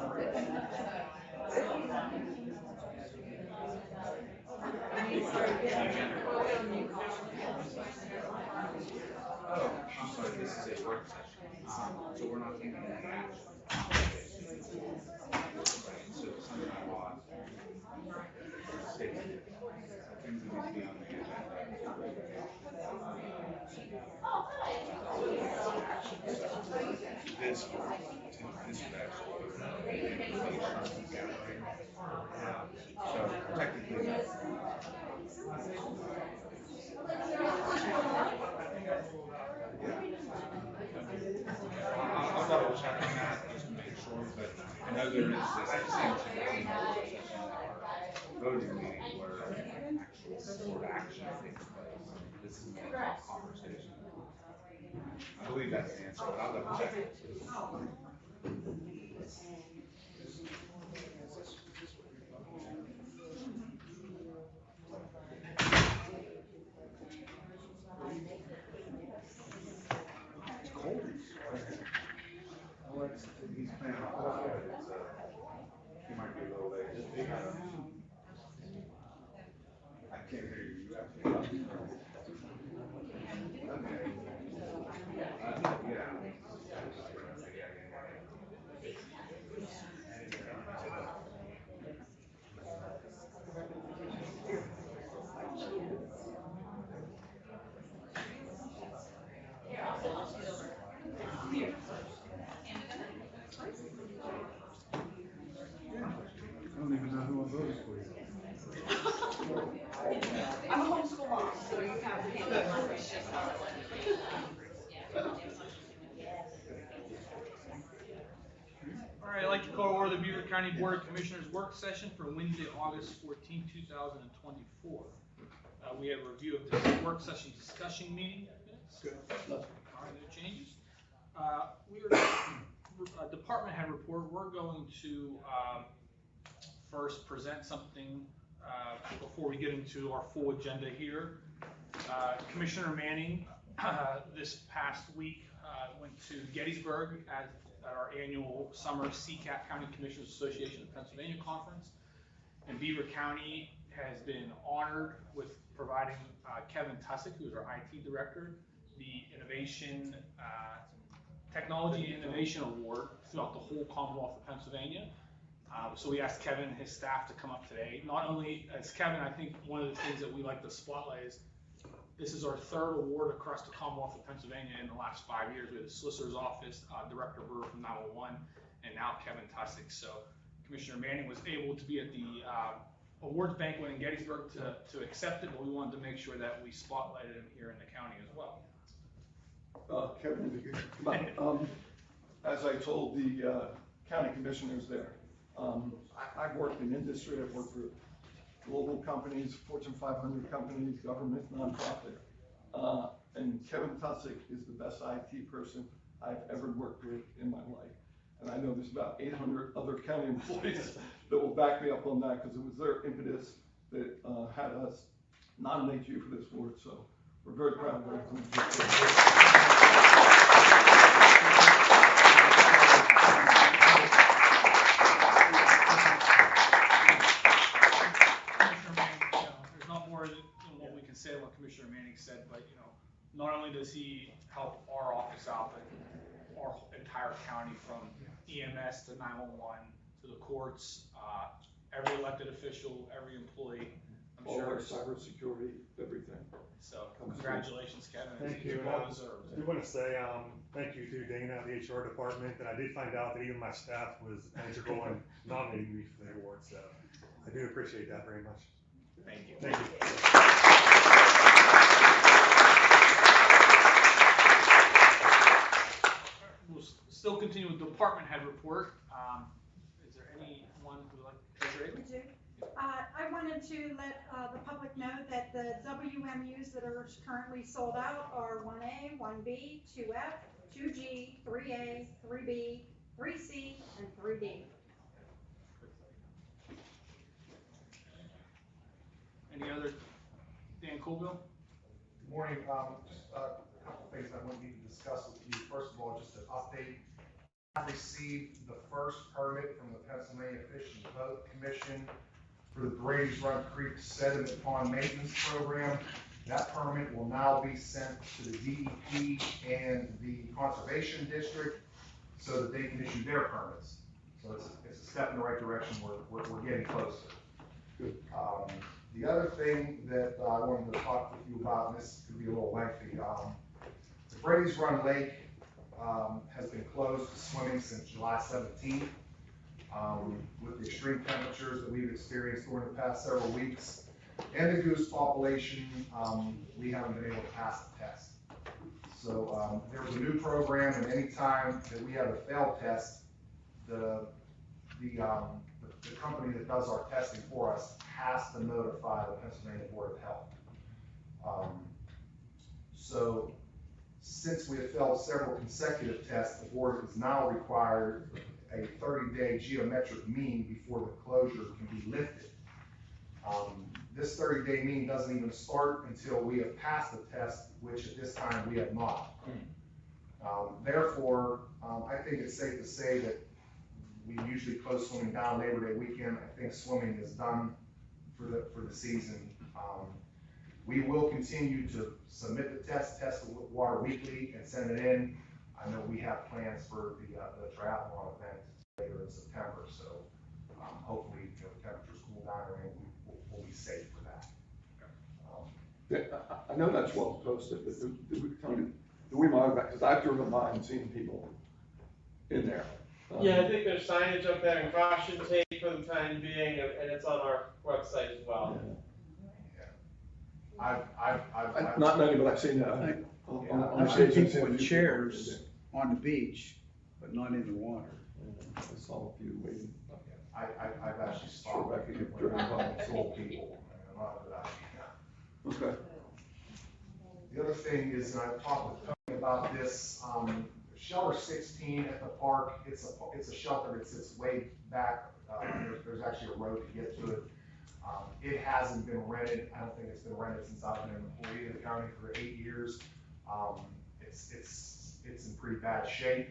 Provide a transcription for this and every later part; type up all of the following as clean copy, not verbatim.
Oh, I'm sorry, this is a work session, so we're not taking any action. Right, so sometime off. Things that need to be on the agenda. This would actually gathering. So technically, I'll double check on that just to make sure, but I know there is this distinction between our work session and our voting meeting where actual board action takes place. This is more of a conversation. I believe that's the answer, but I'll double check. It's cold. Alex, he's playing off the field. He might be a little late. I can't hear you. You have to. Okay. Yeah. I don't even know who I voted for. I'm a homeschool mom, so you have to handle it just how I want it. All right, I'd like to call to order the Beaver County Board of Commissioners work session for Wednesday, August 14, 2024. We have a review of the work session discussion meeting minutes. Good. All right, no changes. We're department head report. We're going to first present something before we get into our full agenda here. Commissioner Manning this past week went to Gettysburg at our annual summer CCAP County Commissioners Association of Pennsylvania conference. And Beaver County has been honored with providing Kevin Tussick, who is our IT director, the Innovation, Technology and Innovation Award throughout the whole Commonwealth of Pennsylvania. So we asked Kevin and his staff to come up today. Not only as Kevin, I think one of the things that we like to spotlight is this is our third award across the Commonwealth of Pennsylvania in the last 5 years. We had the Solicitor's Office, Director Brewer from 911, and now Kevin Tussick. So Commissioner Manning was able to be at the awards banquet in Gettysburg to accept it, but we wanted to make sure that we spotlighted him here in the county as well. Kevin, if you could come up. As I told the county commissioners there, I've worked in industry, I've worked for global companies, Fortune 500 companies, government, nonprofit. And Kevin Tussick is the best IT person I've ever worked with in my life. And I know there's about 800 other county employees that will back me up on that because it was their impetus that had us nominate you for this award. So we're very proud of everything. Say what Commissioner Manning said, but not only does he help our office out, but our entire county from EMS to 911 to the courts, every elected official, every employee. I'm all sure our cybersecurity, everything. So congratulations, Kevin. Thank you. Well deserved. I do want to say thank you to Dana, the HR department, and I did find out that even my staff was integral in nominating me for the award, so I do appreciate that very much. Thank you. Thank you. We'll still continue with department head report. Is there anyone who would like to take We do. I wanted to let the public know that the WMUs that are currently sold out are 1A, 1B, 2F, 2G, 3A, 3B, 3C, and 3D. Any other? Dan Colville? Good morning. Just a couple of things I want to discuss with you. First of all, just an update have received the first permit from the Pennsylvania Fish and Boat Commission for the Brady's Run Creek Sediment Pond Maintenance Program. That permit will now be sent to the DEP and the Conservation District so that they can issue their permits. So it's a step in the right direction. We're getting closer. Good. The other thing that I wanted to talk with you about, and this could be a little lengthy, the Brady's Run Lake has been closed to swimming since July 17th. With the extreme temperatures that we've experienced during the past several weeks and the goose population, we haven't been able to pass the test. So there was a new program, and any time that we have a failed test, the company that does our testing for us has to notify the Pennsylvania Board of Health. So since we have failed several consecutive tests, the board is now required a 30-day geometric mean before the closure can be lifted. This 30-day mean doesn't even start until we have passed the test, which at this time we have not. Therefore, I think it's safe to say that we usually close swimming down Labor Day weekend. I think swimming is done for the season. We will continue to submit the test the water weekly and send it in. I know we have plans for the triathlon event later in September, so hopefully the temperatures cool down and we'll be safe for that. Yeah, I know that's well posted, but do we monitor that? Because I've driven by and seen people in there. Yeah, I think there's signage up there and caution tape for the time being, and it's on our website as well. I've Not many, but I've seen that. I've seen people with chairs on the beach, but not in the water. I saw a few waiting. I've actually stopped back and driven by and told people, I'm not a good idea. Okay. The other thing is, and I've talked with Tony about this, shelter 16 at the park, it's a shelter that sits way back. There's actually a road to get to it. It hasn't been rented. I don't think it's been rented since I've been an employee of the county for 8 years. It's in pretty bad shape.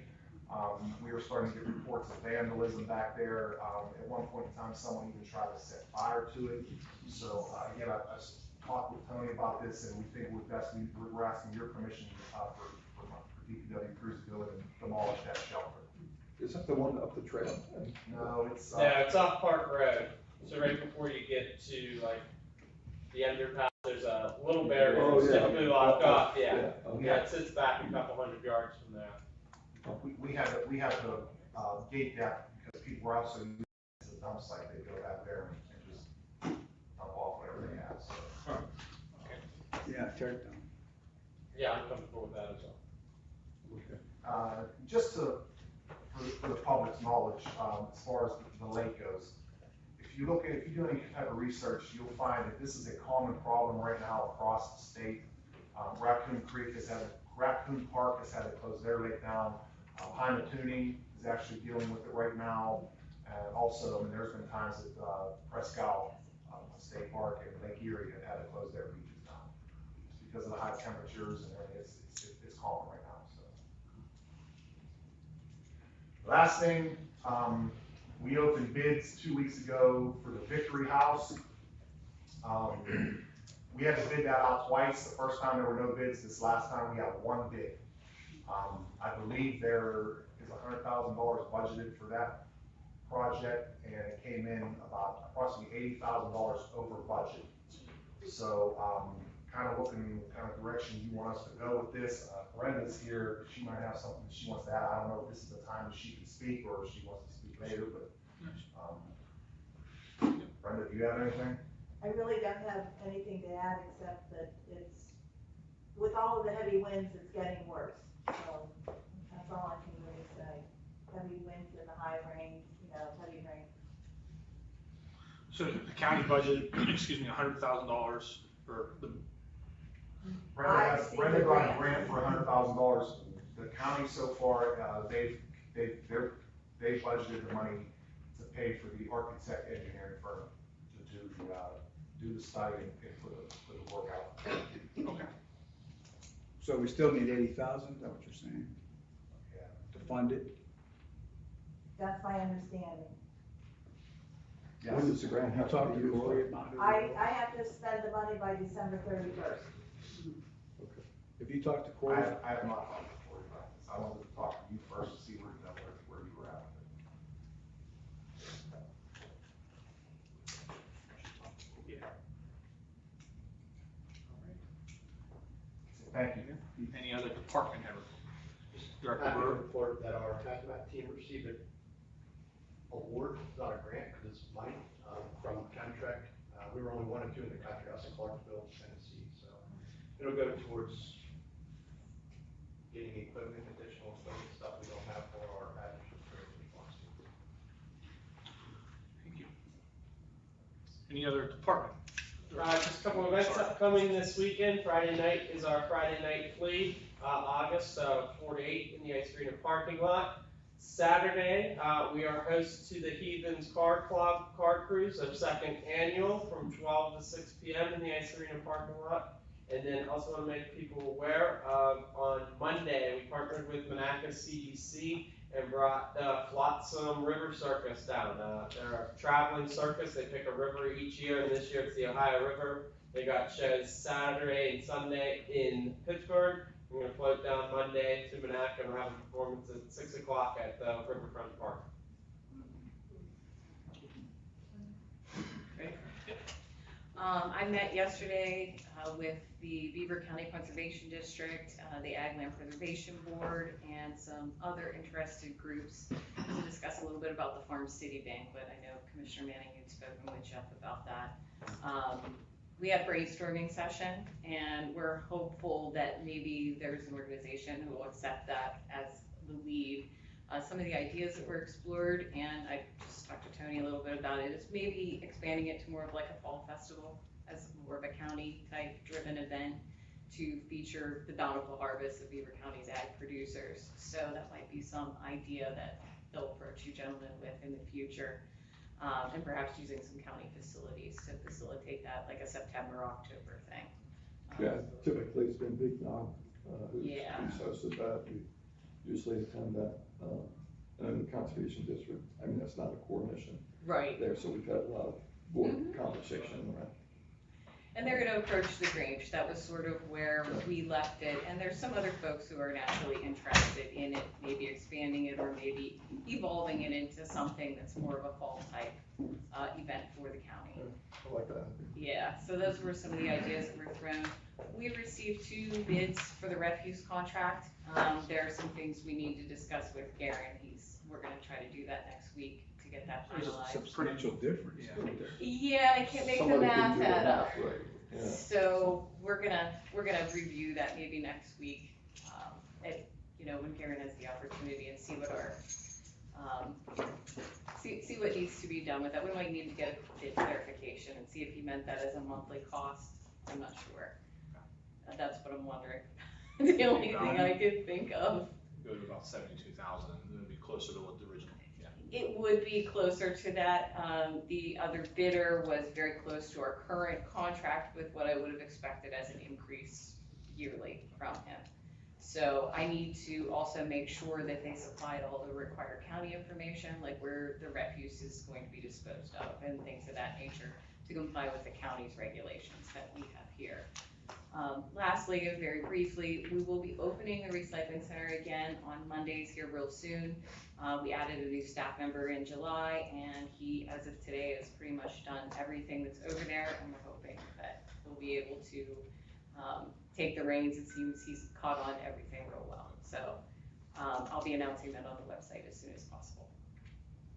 We were starting to get reports of vandalism back there. At one point in time, someone even tried to set fire to it. So again, I talked with Tony about this, and we think we're asking your permission for DPW crews to go in and demolish that shelter. Is that the one up the trail? No, it's No, it's off Park Road. So right before you get to like the underpass, there's a little barrier Oh, that's yeah. typically locked off. Yeah. Okay. Yeah, it sits back a couple hundred yards from there. we have to gate that because people are also using it as a dump site. They go out there and just dump off whatever they have. So. Yeah, tear it down. Yeah, I'm comfortable with that as well. Okay. Just for the public's knowledge, as far as the lake goes, if you do any type of research, you'll find that this is a common problem right now across the state. Raccoon Park has had to close their lake down. Tuning is actually dealing with it right now. And also, I mean, there's been times that Prescott State Park and Lake Erie have had to close their beaches down just because of the high temperatures, and it's common right now. So, last thing, we opened bids 2 weeks ago for the Victory House. We had to bid that out twice. The first time there were no bids. This last time we got one bid. I believe there is $100,000 budgeted for that project, and it came in about approximately $80,000 over budget. So, kind of looking kind of direction you want us to go with this. Brenda's here. She might have something she wants to add. I don't know if this is the time that she can speak or if she wants to speak later, but Brenda, do you have anything? I really don't have anything to add except that it's, with all of the heavy winds, it's getting worse. So that's all I can really say. Heavy winds and the high rain, heavy rain. So the county budget, excuse me, $100,000 for the, Brenda got a grant for $100,000. The county so far, they've budgeted the money to pay for the architect engineering firm to do the study and put the work out. okay. So we still need 80,000, is that what you're saying, Yeah. to fund it? That's my understanding. When does the grant You have to talked be to used? Corey about it? I have to spend the money by December 31st. Okay. Have you talked to I Corey? have not talked to Cory about this. I wanted to talk to you first to see where you were at with it. Thank you. Any other department head reports? Director Happy to Brewer? report that our hazmat team received an award, not a grant, because it's money, from contract. We were only one of two in the country, us in Clarksville, Tennessee, so it'll go towards getting equipment, additional equipment, stuff we don't have for our hazardous materials response team. Thank you. Any other department? Just a couple of events upcoming this weekend. Friday night is our Friday night flea, August 4 to 8 in the Ice Arena parking lot. Saturday, we are hosts to the Heathens Car Club Car Cruise, our second annual, from 12 to 6 p.m. in the Ice Arena parking lot. And then also want to make people aware, on Monday, we partnered with Monaca CDC and brought Flotsam River Circus down. They're a traveling circus. They pick a river each year, and this year it's the Ohio River. They got shows Saturday and Sunday in Pittsburgh. We're going to float down Monday to Monaca and we're having a performance at 6 o'clock at the Riverfront Park. Okay. I met yesterday with the Beaver County Conservation District, the Ag Land Preservation Board, and some other interested groups to discuss a little bit about the Farm City banquet. I know Commissioner Manning had spoken with Jeff about that. We had a brainstorming session, and we're hopeful that maybe there's an organization who will accept that as the lead. Some of the ideas that were explored, and I just talked to Tony a little bit about it, is maybe expanding it to more of like a fall festival as more of a county type driven event to feature the bountiful harvest of Beaver County's ag producers. So that might be some idea that they'll approach you gentlemen with in the future. And perhaps using some county facilities to facilitate that, like a September, October thing. Yeah, typically it's been Big Nog, who's hosted that. We usually attend that, and the Conservation District, I mean, that's not a core mission Right. there, so we've had a lot of board conversation around. And they're gonna approach the Grange, that was sort of where we left it, and there's some other folks who are naturally interested in it, maybe expanding it or maybe evolving it into something that's more of a fall type, event for the county. I like that. Yeah, so those were some of the ideas that were thrown. We received 2 bids for the refuse contract. There are some things we need to discuss with Garen, we're gonna try to do that next week to get that There's a finalized. Substantial difference. Yeah. isn't there? Yeah, I can't make the Somebody can math do add the up. math, right, yeah. So we're gonna review that maybe next week, when Karen has the opportunity and see what our, see what needs to be done with that. We might need to get a bit clarification and see if he meant that as a monthly cost. I'm not sure. That's what I'm wondering. The only thing I could think of. Go to about 72,000, it would be closer to what the original, yeah. It would be closer to that. The other bidder was very close to our current contract with what I would have expected as an increase yearly from him. So I need to also make sure that they supplied all the required county information, like where the refuse is going to be disposed of and things of that nature to comply with the county's regulations that we have here. Lastly, and very briefly, we will be opening the recycling center again on Mondays here real soon. We added a new staff member in July, and he, as of today, has pretty much done everything that's over there, and we're hoping that he'll be able to take the reins. It seems he's caught on everything real well. So I'll be announcing that on the website as soon as possible.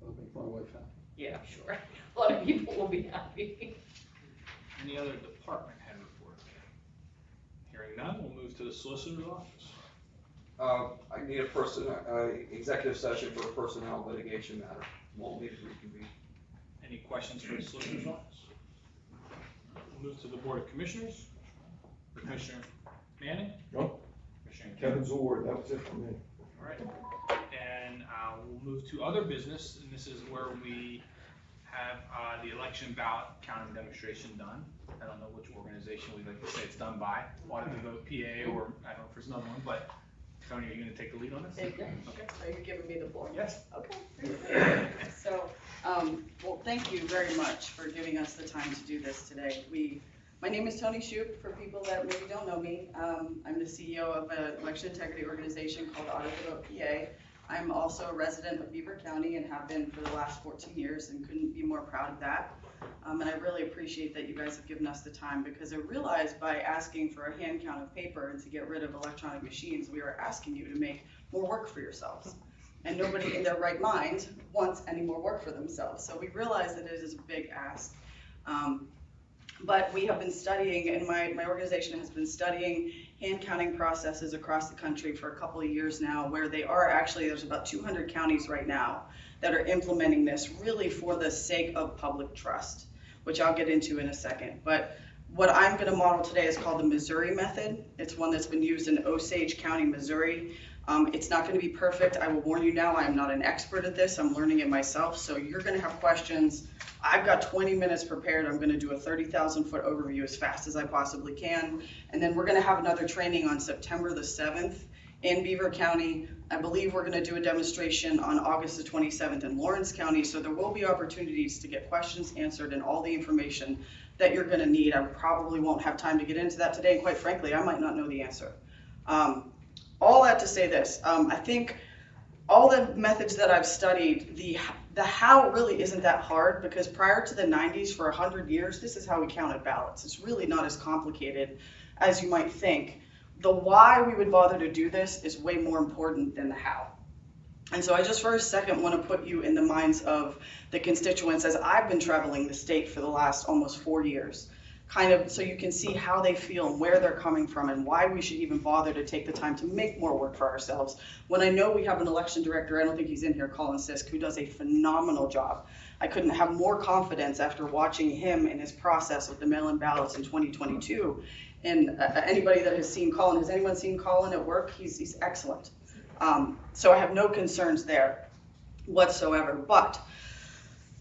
That'll make my wife happy. Yeah, sure. A lot of people will be happy. Any other department head report? Hearing none, we'll move to the solicitor's office. I need a executive session for a personnel litigation matter. Won't need to reconvene. Any questions for the solicitor's office? We'll move to the Board of Commissioners. Commissioner Manning? Nope. Commissioner Kevin's award, that was it for me. All right. And we'll move to other business, and this is where we have the election ballot counting demonstration done. I don't know which organization we'd like to say it's done by, Audit the Vote PA, or I don't know if there's another one, but Tony, are you gonna take the lead on this? Take it. Okay. Are you giving me the floor? Yes. Okay. So, well, thank you very much for giving us the time to do this today. My name is Tony Shoup, for people that maybe don't know me. I'm the CEO of an election integrity organization called Audit the Vote PA. I'm also a resident of Beaver County and have been for the last 14 years and couldn't be more proud of that. And I really appreciate that you guys have given us the time, because I realized by asking for a hand count of paper and to get rid of electronic machines, we are asking you to make more work for yourselves. And nobody in their right mind wants any more work for themselves. So we realize that it is a big ask. But we have been studying, and my organization has been studying hand counting processes across the country for a couple of years now, where they are actually, there's about 200 counties right now that are implementing this really for the sake of public trust, which I'll get into in a second. But what I'm going to model today is called the Missouri method. It's one that's been used in Osage County, Missouri. It's not going to be perfect. I will warn you now, I am not an expert at this. I'm learning it myself. So you're going to have questions. I've got 20 minutes prepared. I'm going to do a 30,000-foot overview as fast as I possibly can. And then we're going to have another training on September the 7th in Beaver County. I believe we're going to do a demonstration on August the 27th in Lawrence County. So there will be opportunities to get questions answered and all the information that you're going to need. I probably won't have time to get into that today. And quite frankly, I might not know the answer. All that to say this, I think all the methods that I've studied, the how really isn't that hard, because prior to the 90s, for 100 years, this is how we counted ballots. It's really not as complicated as you might think. The why we would bother to do this is way more important than the how. And so I just for a second want to put you in the minds of the constituents as I've been traveling the state for the last almost 4 years. Kind of so you can see how they feel and where they're coming from and why we should even bother to take the time to make more work for ourselves. When I know we have an election director, I don't think he's in here, Colin Sisk, who does a phenomenal job. I couldn't have more confidence after watching him in his process with the mail-in ballots in 2022. And anybody that has seen Colin, has anyone seen Colin at work? He's excellent. So I have no concerns there whatsoever. But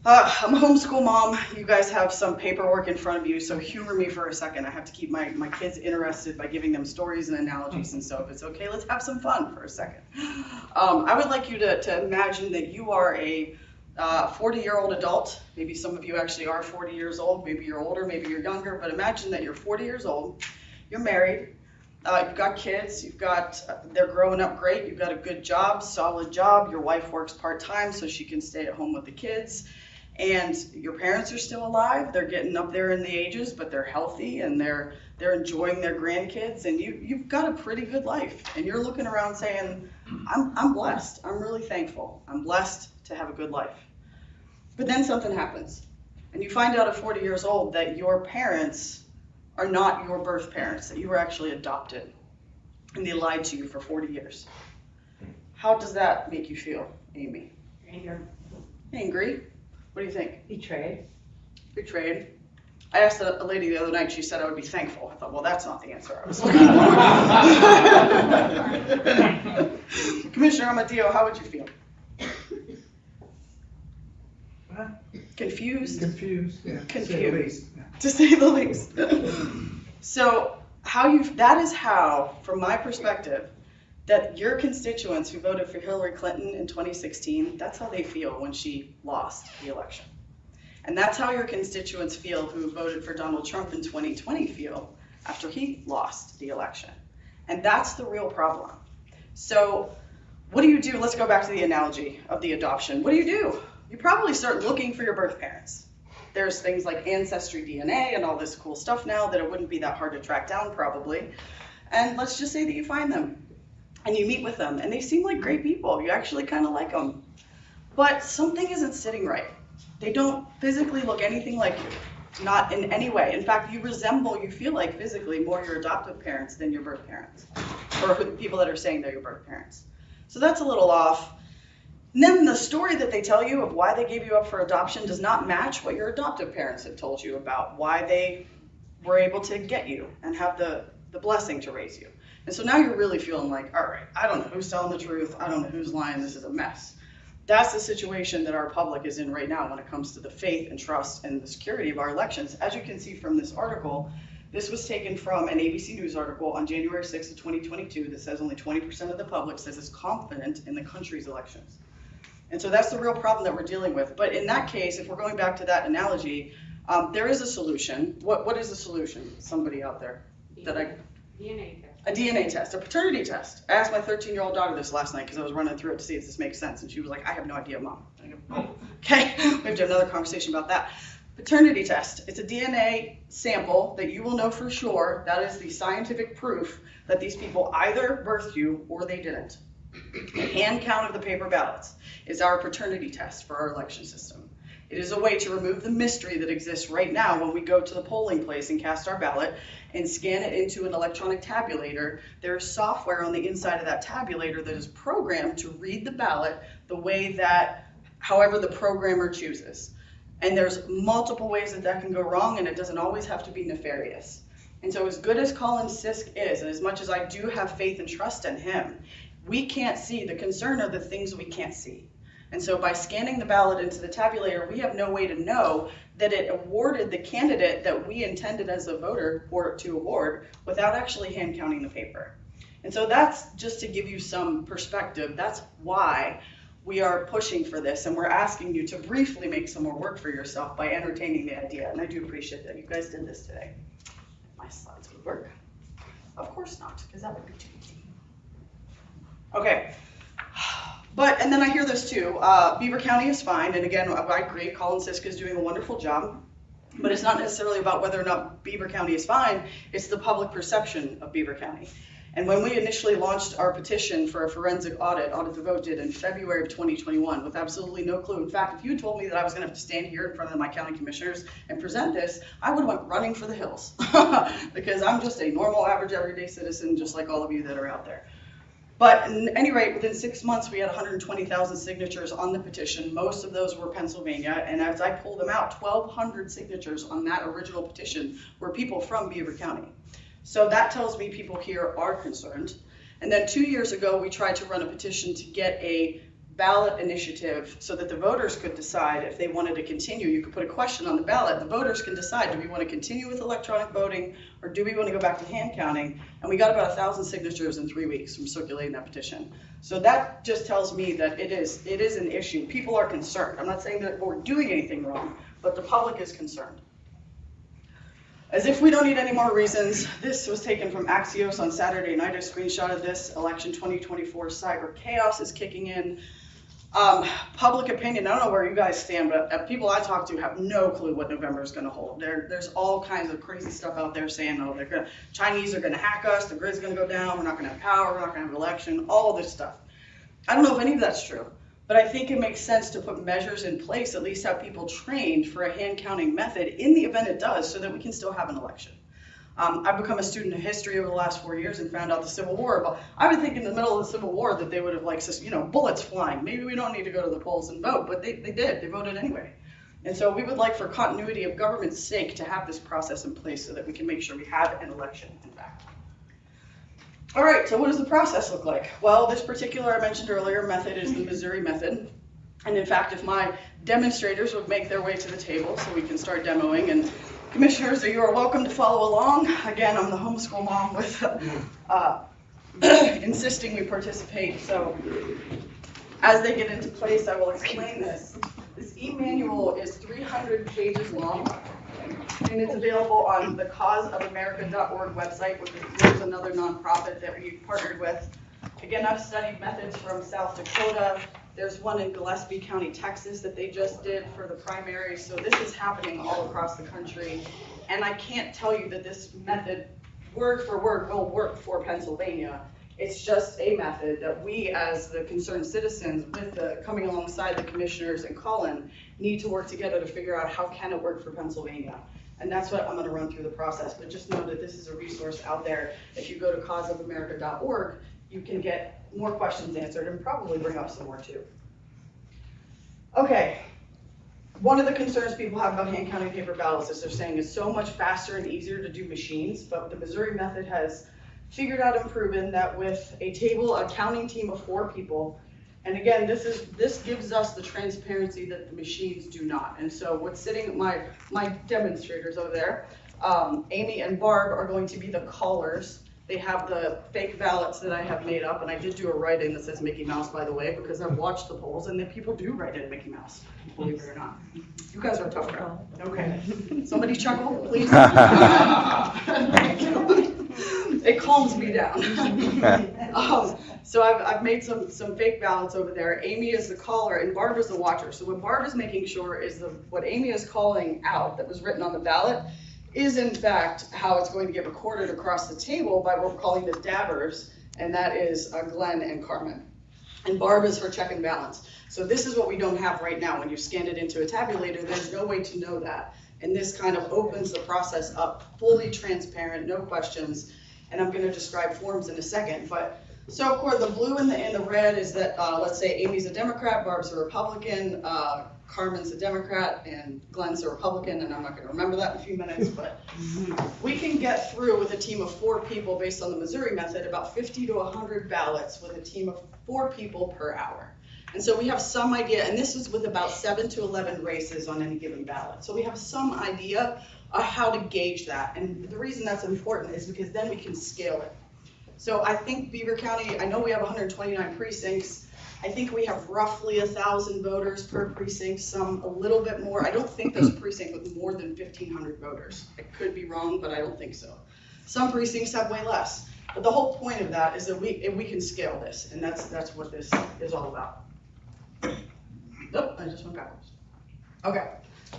I'm a homeschool mom. You guys have some paperwork in front of you, so humor me for a second. I have to keep my kids interested by giving them stories and analogies, and so if it's okay, let's have some fun for a second. I would like you to imagine that you are a 40-year-old adult. Maybe some of you actually are 40 years old. Maybe you're older, maybe you're younger, but imagine that you're 40 years old, you're married, you've got kids, they're growing up great, you've got a good job, solid job, your wife works part-time so she can stay at home with the kids. And your parents are still alive, they're getting up there in the ages, but they're healthy and they're enjoying their grandkids, and you've got a pretty good life. And you're looking around saying, I'm blessed, I'm really thankful, I'm blessed to have a good life. But then something happens, and you find out at 40 years old that your parents are not your birth parents, that you were actually adopted, and they lied to you for 40 years. How does that make you feel, Amy? Angry. What do you think? Betrayed. Betrayed. I asked a lady the other night, she said I would be thankful. I thought, well, that's not the answer I was looking for. Commissioner Amadio, how would you feel? Confused? Confused, yeah. Confused. To say the least. So that is how, from my perspective, that your constituents who voted for Hillary Clinton in 2016, that's how they feel when she lost the election. And that's how your constituents feel who voted for Donald Trump in 2020 feel after he lost the election. And that's the real problem. So what do you do? Let's go back to the analogy of the adoption. What do? You probably start looking for your birth parents. There's things like Ancestry DNA and all this cool stuff now that it wouldn't be that hard to track down probably. And let's just say that you find them and you meet with them and they seem like great people. You actually kind of like them. But something isn't sitting right. They don't physically look anything like you, not in any way. In fact, you feel like physically more your adoptive parents than your birth parents, or the people that are saying they're your birth parents. So that's a little off. And then the story that they tell you of why they gave you up for adoption does not match what your adoptive parents have told you about why they were able to get you and have the blessing to raise you. And so now you're really feeling like, all right, I don't know who's telling the truth. I don't know who's lying. This is a mess. That's the situation that our public is in right now when it comes to the faith and trust and the security of our elections. As you can see from this article, this was taken from an ABC News article on January 6th of 2022 that says only 20% of the public says is confident in the country's elections. And so that's the real problem that we're dealing with. But in that case, if we're going back to that analogy, there is a solution. What is the solution? Somebody out there that DNA test. a DNA test, a paternity test. I asked my 13-year-old daughter this last night because I was running through it to see if this makes sense, and she was like, I have no idea, Mom. I go, oh, okay, we have to have another conversation about that. Paternity test. It's a DNA sample that you will know for sure. That is the scientific proof that these people either birthed you or they didn't. A hand count of the paper ballots is our paternity test for our election system. It is a way to remove the mystery that exists right now when we go to the polling place and cast our ballot and scan it into an electronic tabulator. There is software on the inside of that tabulator that is programmed to read the ballot the way that, however the programmer chooses. And there's multiple ways that that can go wrong, and it doesn't always have to be nefarious. And so as good as Colin Sisk is, and as much as I do have faith and trust in him, we can't see. The concern are the things we can't see. And so by scanning the ballot into the tabulator, we have no way to know that it awarded the candidate that we intended as a voter or to award without actually hand counting the paper. And so that's just to give you some perspective. That's why we are pushing for this, and we're asking you to briefly make some more work for yourself by entertaining the idea. And I do appreciate that you guys did this today. My slides would work. Of course not, because that would be too easy. Okay. But, and then I hear this too, Beaver County is fine, and again, I agree, Colin Sisk is doing a wonderful job, but it's not necessarily about whether or not Beaver County is fine, it's the public perception of Beaver County. And when we initially launched our petition for a forensic audit the vote did in February of 2021 with absolutely no clue. In fact, if you had told me that I was gonna have to stand here in front of my county commissioners and present this, I would have went running for the hills because I'm just a normal, average, everyday citizen, just like all of you that are out there. But at any rate, within 6 months, we had 120,000 signatures on the petition. Most of those were Pennsylvania. And as I pulled them out, 1,200 signatures on that original petition were people from Beaver County. So that tells me people here are concerned. And then 2 years ago, we tried to run a petition to get a ballot initiative so that the voters could decide if they wanted to continue. You could put a question on the ballot. The voters can decide, do we want to continue with electronic voting or do we want to go back to hand counting? And we got about 1,000 signatures in 3 weeks from circulating that petition. So that just tells me that it is an issue. People are concerned. I'm not saying that we're doing anything wrong, but the public is concerned. As if we don't need any more reasons, this was taken from Axios on Saturday night. I screenshotted this. Election 2024 cyber chaos is kicking in. Public opinion, I don't know where you guys stand, but people I talk to have no clue what November is going to hold. There's all kinds of crazy stuff out there saying, oh, Chinese are going to hack us, the grid's going to go down, we're not going to have power, we're not going to have an election, all of this stuff. I don't know if any of that's true, but I think it makes sense to put measures in place, at least have people trained for a hand counting method in the event it does, so that we can still have an election. I've become a student of history over the last 4 years and found out the Civil War. But I would think in the middle of the Civil War that they would have, like, bullets flying. Maybe we don't need to go to the polls and vote, but they did. They voted anyway. And so we would like, for continuity of government's sake, to have this process in place so that we can make sure we have an election, in fact. All right, so what does the process look like? Well, this particular, I mentioned earlier, method is the Missouri method. And in fact, if my demonstrators would make their way to the table so we can start demoing, and commissioners, you are welcome to follow along. Again, I'm the homeschool mom with insisting we participate. So as they get into place, I will explain this. This e-manual is 300 pages long, and it's available on the causeofamerica.org website, which is another nonprofit that we partnered with. Again, I've studied methods from South Dakota. There's one in Gillespie County, Texas that they just did for the primary. So this is happening all across the country. And I can't tell you that this method, word for word, will work for Pennsylvania. It's just a method that we, as the concerned citizens, coming alongside the commissioners and Colin, need to work together to figure out how can it work for Pennsylvania. And that's what I'm going to run through the process. But just know that this is a resource out there. If you go to causeofamerica.org, you can get more questions answered and probably bring up some more too. Okay, one of the concerns people have about hand counting paper ballots is they're saying it's so much faster and easier to do machines, but the Missouri method has figured out and proven that with a counting team of 4 people, and again, this gives us the transparency that the machines do not. And so what's sitting, my demonstrators over there, Amy and Barb are going to be the callers, They have the fake ballots that I have made up, and I did do a write-in that says Mickey Mouse, by the way, because I've watched the polls, and then people do write in Mickey Mouse, believe it or not. You guys are a tough crowd. Okay. Somebody chuckle, please. It calms me down. So I've made some fake ballots over there. Amy is the caller and Barbara's the watcher. So what Barbara's making sure is what Amy is calling out that was written on the ballot is in fact how it's going to get recorded across the table by what we're calling the dabbers, and that is Glenn and Carmen. And Barb is for check and balance. So this is what we don't have right now. When you scan it into a tabulator, there's no way to know that. And this kind of opens the process up, fully transparent, no questions. And I'm gonna describe forms in a second. But so of course the blue and the red is that, let's say Amy's a Democrat, Barb's a Republican, Carmen's a Democrat, and Glenn's a Republican, and I'm not gonna remember that in a few minutes, but we can get through with a team of 4 people based on the Missouri method, about 50 to 100 ballots with a team of 4 people per hour. And so we have some idea, and this is with about 7 to 11 races on any given ballot. So we have some idea of how to gauge that. And the reason that's important is because then we can scale it. So I think Beaver County, I know we have 129 precincts. I think we have roughly 1,000 voters per precinct, some a little bit more. I don't think there's a precinct with more than 1,500 voters. I could be wrong, but I don't think so. Some precincts have way less. But the whole point of that is that we can scale this, and that's what this is all about. Nope, I just went backwards. Okay,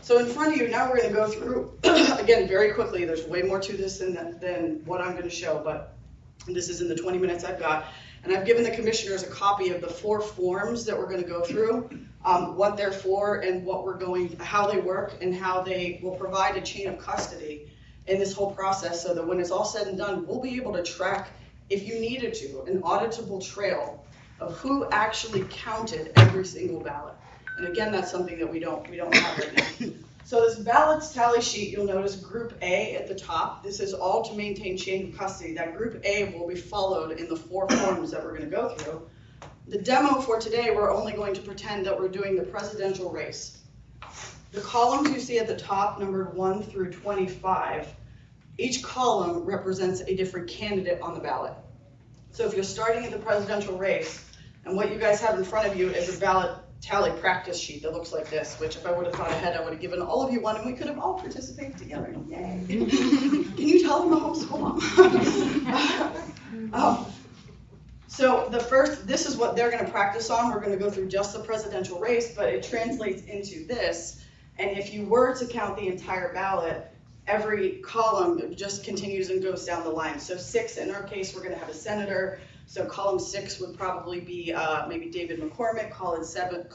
so in front of you, now we're gonna go through, again, very quickly, there's way more to this than what I'm gonna show, but this is in the 20 minutes I've got. And I've given the commissioners a copy of the 4 forms that we're gonna go through, what they're for and how they work and how they will provide a chain of custody in this whole process so that when it's all said and done, we'll be able to track, if you needed to, an auditable trail of who actually counted every single ballot. And again, that's something that we don't have right now. So this ballots tally sheet, you'll notice Group A at the top. This is all to maintain chain of custody. That Group A will be followed in the 4 forms that we're going to go through. The demo for today, we're only going to pretend that we're doing the presidential race. The columns you see at the top, numbered 1 through 25, each column represents a different candidate on the ballot. So if you're starting at the presidential race, and what you guys have in front of you is a ballot tally practice sheet that looks like this, which if I would have thought ahead, I would have given all of you one and we could have all participated together. Yay. Can you tell them a homeschool mom? So this is what they're gonna practice on. We're gonna go through just the presidential race, but it translates into this. And if you were to count the entire ballot, every column just continues and goes down the line. So 6, in our case, we're gonna have a senator. So column 6 would probably be maybe David McCormick, column 7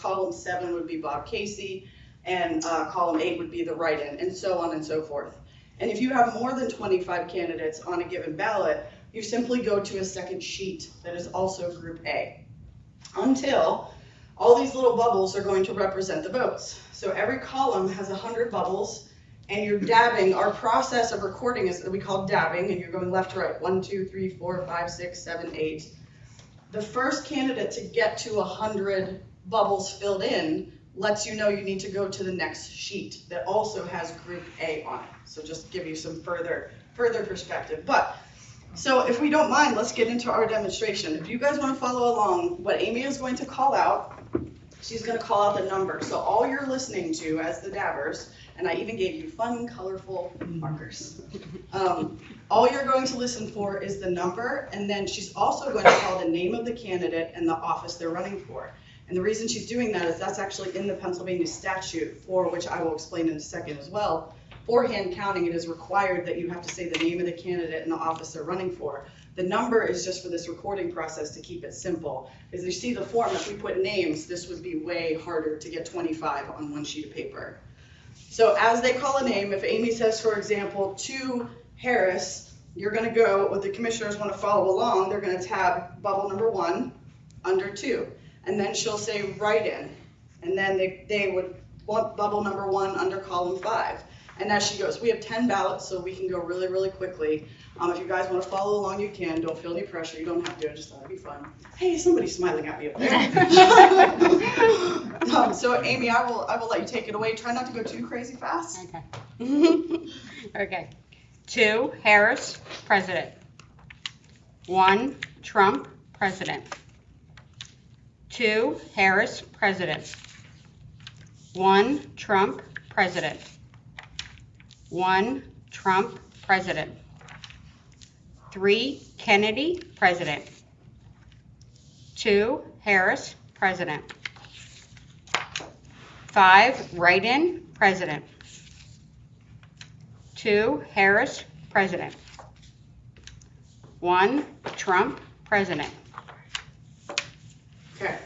would be Bob Casey, and column 8 would be the write-in, and so on and so forth. And if you have more than 25 candidates on a given ballot, you simply go to a second sheet that is also Group A, until all these little bubbles are going to represent the votes. So every column has 100 bubbles, and you're dabbing. Our process of recording is we call dabbing, and you're going left to right, 1, 2, 3, 4, 5, 6, 7, 8. The first candidate to get to 100 bubbles filled in lets you know you need to go to the next sheet that also has Group A on it. So just to give you some further perspective. But so if we don't mind, let's get into our demonstration. If you guys want to follow along, what Amy is going to call out, she's going to call out the number. So all you're listening to as the dabbers, and I even gave you fun, colorful markers. All you're going to listen for is the number, and then she's also going to call the name of the candidate and the office they're running for. And the reason she's doing that is that's actually in the Pennsylvania statute, for which I will explain in a second as well. For hand counting, it is required that you have to say the name of the candidate and the office they're running for. The number is just for this recording process to keep it simple. As you see the form, if we put names, this would be way harder to get 25 on one sheet of paper. So as they call a name, if Amy says, for example, to Harris, you're going to go, what the commissioners want to follow along, they're going to tab bubble number 1 under 2. And then she'll say write-in. And then they would want bubble number 1 under column 5. And as she goes, we have 10 ballots, so we can go really, really quickly. If you guys want to follow along, you can. Don't feel any pressure. You don't have to. I just thought it'd be fun. Hey, somebody's smiling at me up there. So Amy, I will let you take it away. Try not to go too crazy fast. Okay. Okay. 2, Harris, President. 1 Trump, President. 2 Harris, President. 1 Trump, President. 1 Trump, President. 3 Kennedy, President. 2 Harris, President. 5 write-in, President. 2 Harris, President. 1 Trump, President. Okay,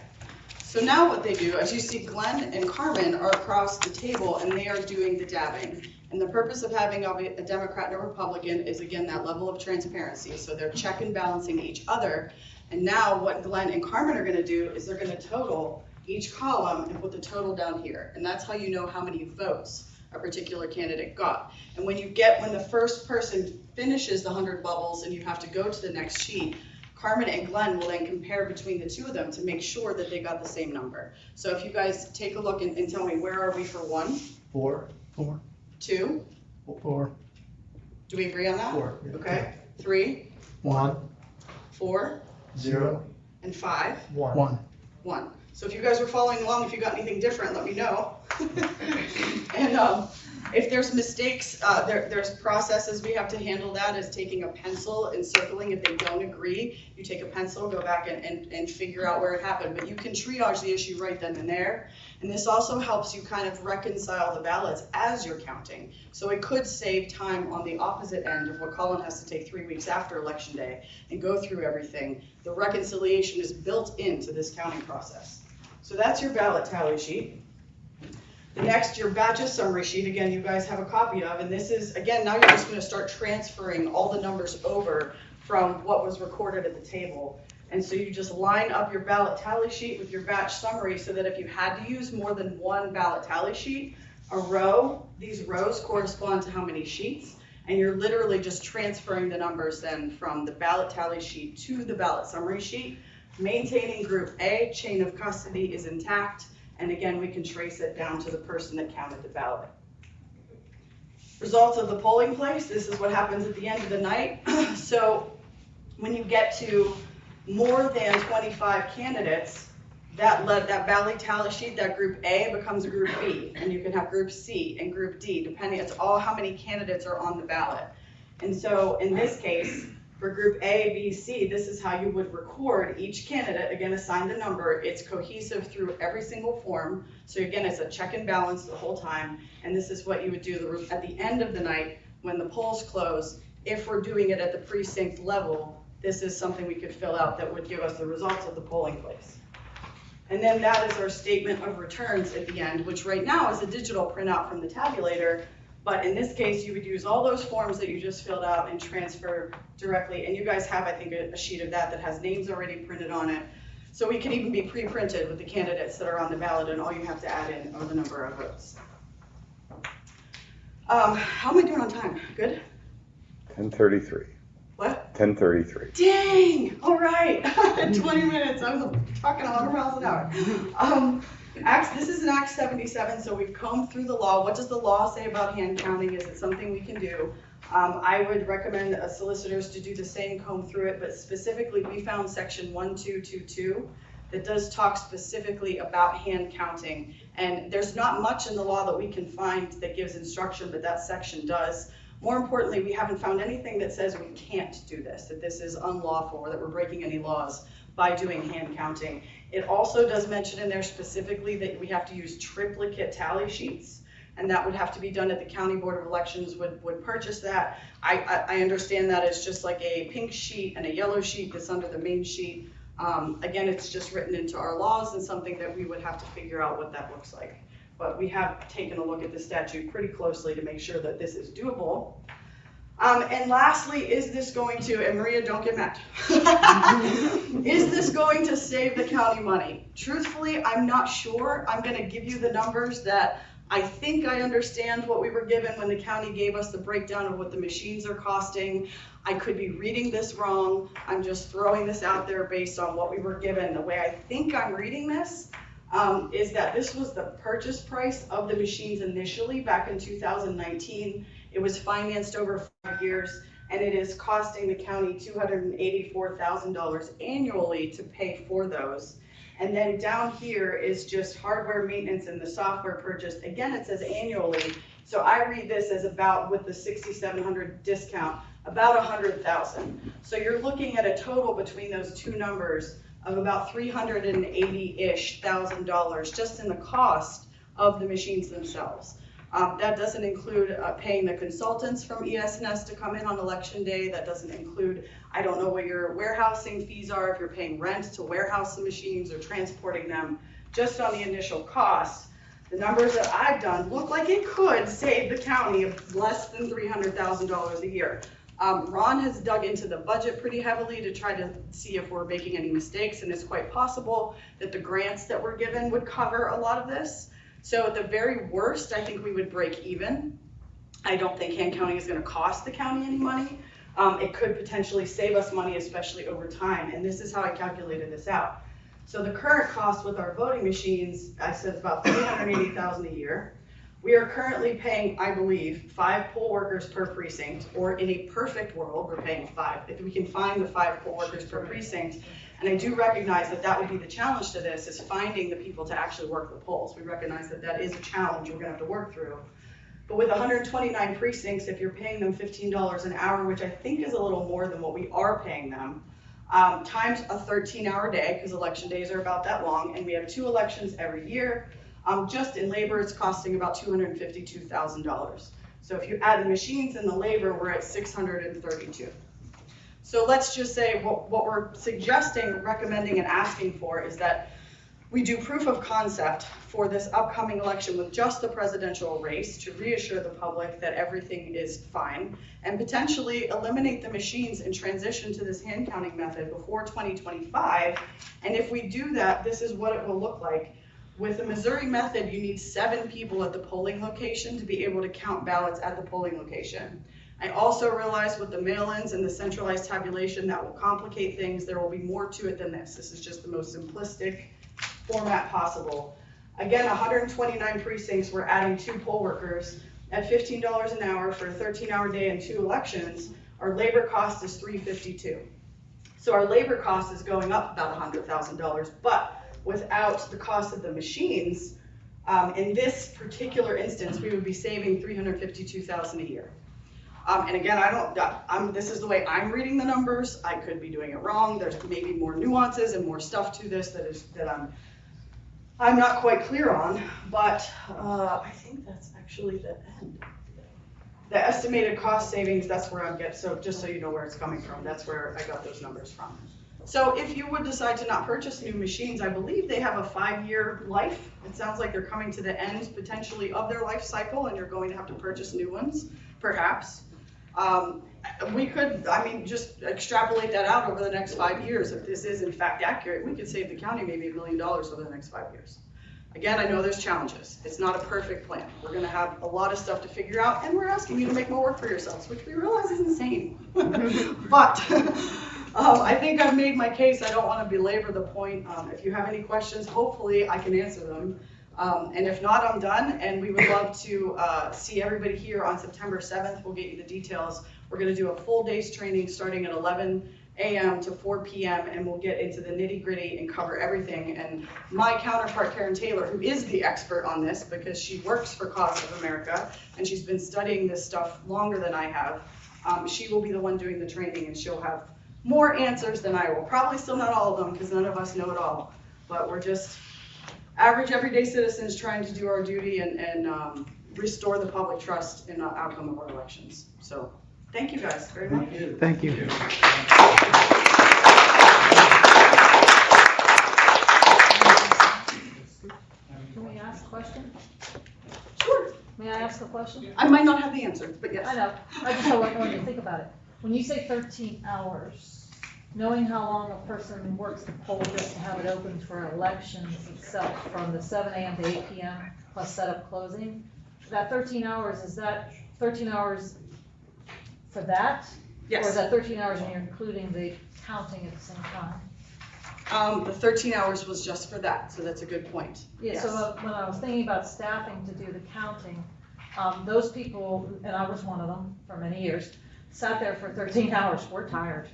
so now what they do, as you see, Glenn and Carmen are across the table and they are doing the dabbing. And the purpose of having a Democrat and a Republican is, again, that level of transparency. So they're check and balancing each other. And now what Glenn and Carmen are gonna do is they're gonna total each column and put the total down here. And that's how you know how many votes a particular candidate got. And when the first person finishes the 100 bubbles and you have to go to the next sheet, Carmen and Glenn will then compare between the two of them to make sure that they got the same number. So if you guys take a look and tell me, where are we for 1? 4. 2? 4. Do we agree on that? 4. Okay. 3? 1. 4? 0. And 5? 1. 1. So if you guys were following along, if you got anything different, let me know. And if there's mistakes, there's processes we have to handle that, is taking a pencil and circling. If they don't agree, you take a pencil, go back and figure out where it happened. But you can triage the issue right then and there. And this also helps you kind of reconcile the ballots as you're counting. So it could save time on the opposite end of what Colin has to take 3 weeks after Election Day and go through everything. The reconciliation is built into this counting process. So that's your ballot tally sheet. The next, your batches summary sheet, again, you guys have a copy of, and this is, again, now you're just gonna start transferring all the numbers over from what was recorded at the table. And so you just line up your ballot tally sheet with your batch summary so that if you had to use more than one ballot tally sheet, these rows correspond to how many sheets, and you're literally just transferring the numbers then from the ballot tally sheet to the ballot summary sheet, maintaining Group A, chain of custody is intact, and again, we can trace it down to the person that counted the ballot. Results of the polling place, this is what happens at the end of the night. So when you get to more than 25 candidates, that ballot tally sheet, that Group A becomes a Group B, and you can have Group C and Group D, depending, it's all how many candidates are on the ballot. And so in this case, for Group A, B, C, this is how you would record each candidate, again, assign the number. It's cohesive through every single form. So again, it's a check and balance the whole time. And this is what you would do at the end of the night when the polls close. If we're doing it at the precinct level, this is something we could fill out that would give us the results of the polling place. And then that is our statement of returns at the end, which right now is a digital printout from the tabulator. But in this case, you would use all those forms that you just filled out and transfer directly. And you guys have, I think, a sheet of that has names already printed on it. So we can even be pre-printed with the candidates that are on the ballot, and all you have to add in are the number of votes. How am I doing on time? Good? 10:33. What? 10:33. Dang, all right. 20 minutes, I was talking 100 miles an hour. This is an Act 77, so we've combed through the law. What does the law say about hand counting? Is it something we can do? I would recommend solicitors to do the same, comb through it, but specifically we found section 1222 that does talk specifically about hand counting. And there's not much in the law that we can find that gives instruction, but that section does. More importantly, we haven't found anything that says we can't do this, that this is unlawful, or that we're breaking any laws by doing hand counting. It also does mention in there specifically that we have to use triplicate tally sheets, and that would have to be done at the County Board of Elections would purchase that. I understand that it's just like a pink sheet and a yellow sheet that's under the main sheet. Again, it's just written into our laws and something that we would have to figure out what that looks like. But we have taken a look at the statute pretty closely to make sure that this is doable. And lastly, is this going to, and Maria, don't get mad, is this going to save the county money? Truthfully, I'm not sure. I'm gonna give you the numbers that I think I understand what we were given when the county gave us the breakdown of what the machines are costing. I could be reading this wrong. I'm just throwing this out there based on what we were given. The way I think I'm reading this is that this was the purchase price of the machines initially back in 2019. It was financed over 5 years, and it is costing the county $284,000 annually to pay for those. And then down here is just hardware maintenance and the software purchase. Again, it says annually, so I read this as about, with the 6,700 discount, about 100,000. So you're looking at a total between those two numbers of about $380-ish thousand just in the cost of the machines themselves. That doesn't include paying the consultants from ES&S to come in on election day. That doesn't include, I don't know what your warehousing fees are, if you're paying rent to warehouse the machines or transporting them. Just on the initial cost, the numbers that I've done look like it could save the county of less than $300,000 a year. Ron has dug into the budget pretty heavily to try to see if we're making any mistakes, and it's quite possible that the grants that we're given would cover a lot of this. So at the very worst, I think we would break even. I don't think hand counting is going to cost the county any money. It could potentially save us money, especially over time, and this is how I calculated this out. So the current cost with our voting machines, I said it's about $380,000 a year. We are currently paying, I believe, 5 poll workers per precinct, or in a perfect world, we're paying 5. If we can find the 5 poll workers per precinct, and I do recognize that that would be the challenge to this, is finding the people to actually work the polls. We recognize that that is a challenge we're gonna have to work through. But with 129 precincts, if you're paying them $15 an hour, which I think is a little more than what we are paying them, times a 13-hour day, because election days are about that long, and we have 2 elections every year, just in labor, it's costing about $252,000. So if you add the machines and the labor, we're at $632,000. So let's just say what we're suggesting, recommending, and asking for is that we do proof of concept for this upcoming election with just the presidential race to reassure the public that everything is fine, and potentially eliminate the machines and transition to this hand counting method before 2025. And if we do that, this is what it will look like. With the Missouri method, you need 7 people at the polling location to be able to count ballots at the polling location. I also realize with the mail-ins and the centralized tabulation, that will complicate things. There will be more to it than this. This is just the most simplistic format possible. Again, 129 precincts, we're adding 2 poll workers at $15 an hour for a 13-hour day and 2 elections. Our labor cost is $352,000. So our labor cost is going up about $100,000, but without the cost of the machines, in this particular instance, we would be saving $352,000 a year. And again, this is the way I'm reading the numbers. I could be doing it wrong. There's maybe more nuances and more stuff to this that I'm not quite clear on, but I think that's actually the end. The estimated cost savings, that's where I'm getting, so just so you know where it's coming from, that's where I got those numbers from. So if you would decide to not purchase new machines, I believe they have a 5-year life. It sounds like they're coming to the end potentially of their life cycle, and you're going to have to purchase new ones, perhaps. We could, just extrapolate that out over the next 5 years. If this is in fact accurate, we could save the county maybe $1 million over the next 5 years. Again, I know there's challenges. It's not a perfect plan. We're gonna have a lot of stuff to figure out, and we're asking you to make more work for yourselves, which we realize is insane. But I think I've made my case. I don't wanna belabor the point. If you have any questions, hopefully I can answer them. And if not, I'm done, and we would love to see everybody here on September 7th. We'll get you the details. We're gonna do a full day's training starting at 11 a.m. to 4 p.m. and we'll get into the nitty gritty and cover everything. And my counterpart, Karen Taylor, who is the expert on this because she works for Cause of America and she's been studying this stuff longer than I have, she will be the one doing the training, and she'll have more answers than I will. Probably still not all of them, because none of us know it all, but we're just average everyday citizens trying to do our duty and restore the public trust in the outcome of our elections. So thank you guys very much. Thank you. Can we ask a question? Sure. May I ask a question? I might not have the answer, but yes. I know. I just wanted to think about it. When you say 13 hours, knowing how long a person works the poll just to have it open for elections itself, from the 7 a.m. to 8 p.m. plus setup closing, that 13 hours, is that 13 hours for that? Yes. Or is that 13 hours when you're including the counting at the same time? The 13 hours was just for that, so that's a good point. Yeah, Yes. so when I was thinking about staffing to do the counting, those people, and I was one of them for many years, sat there for 13 hours, we're tired.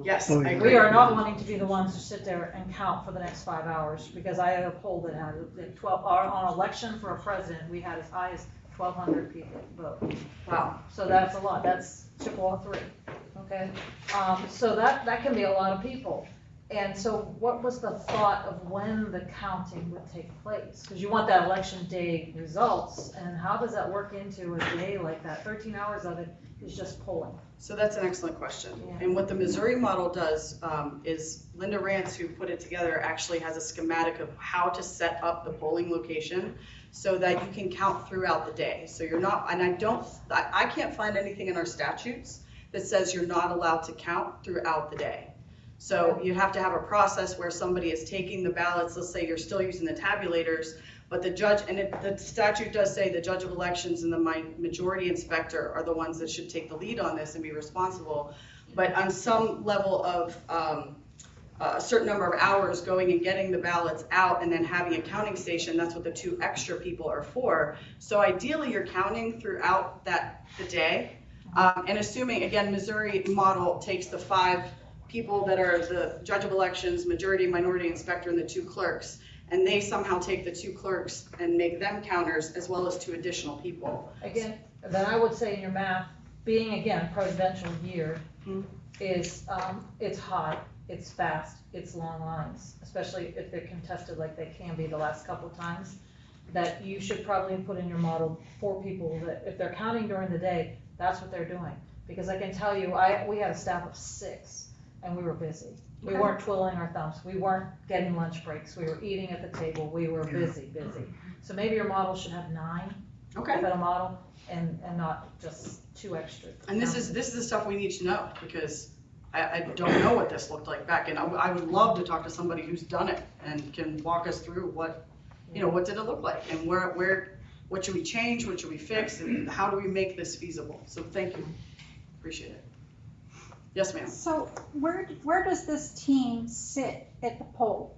Yes, Oh, I yeah. agree. We are not wanting to be the ones who sit there and count for the next 5 hours, because I had a poll that had 12, on election for a president, we had as high as 1,200 people vote. Wow. So that's a lot, that's Chippewa 3, okay? So that can be a lot of people. And so what was the thought of when the counting would take place? Because you want that election day results, and how does that work into a day like that? 13 hours of it is just polling. So that's an excellent question. Yeah. And what the Missouri model does is Linda Rance, who put it together, actually has a schematic of how to set up the polling location so that you can count throughout the day. So you're not, and I can't find anything in our statutes that says you're not allowed to count throughout the day. So you have to have a process where somebody is taking the ballots, let's say you're still using the tabulators, but the judge, and the statute does say the judge of elections and the majority inspector are the ones that should take the lead on this and be responsible. But on some level of a certain number of hours going and getting the ballots out and then having a counting station, that's what the 2 extra people are for. So ideally you're counting throughout the day. And assuming, again, Missouri model takes the 5 people that are the judge of elections, majority, minority inspector, and the 2 clerks, and they somehow take the 2 clerks and make them counters as well as 2 additional people. Again, then I would say in your math, being again presidential year, is it's hot, it's fast, it's long lines, especially if they're contested like they can be the last couple of times, that you should probably put in your model 4 people that if they're counting during the day, that's what they're doing. Because I can tell you, we had a staff of 6 and we were busy. We weren't twiddling our thumbs. We weren't getting lunch breaks. We were eating at the table. We were busy. So maybe your model should have 9. Okay. If at a model, and not just 2 extra. And this is the stuff we need to know, because I don't know what this looked like back in. I would love to talk to somebody who's done it and can walk us through what did it look like, and what should we change, what should we fix, and how do we make this feasible? So thank you, appreciate it. Yes, ma'am. So where does this team sit at the poll?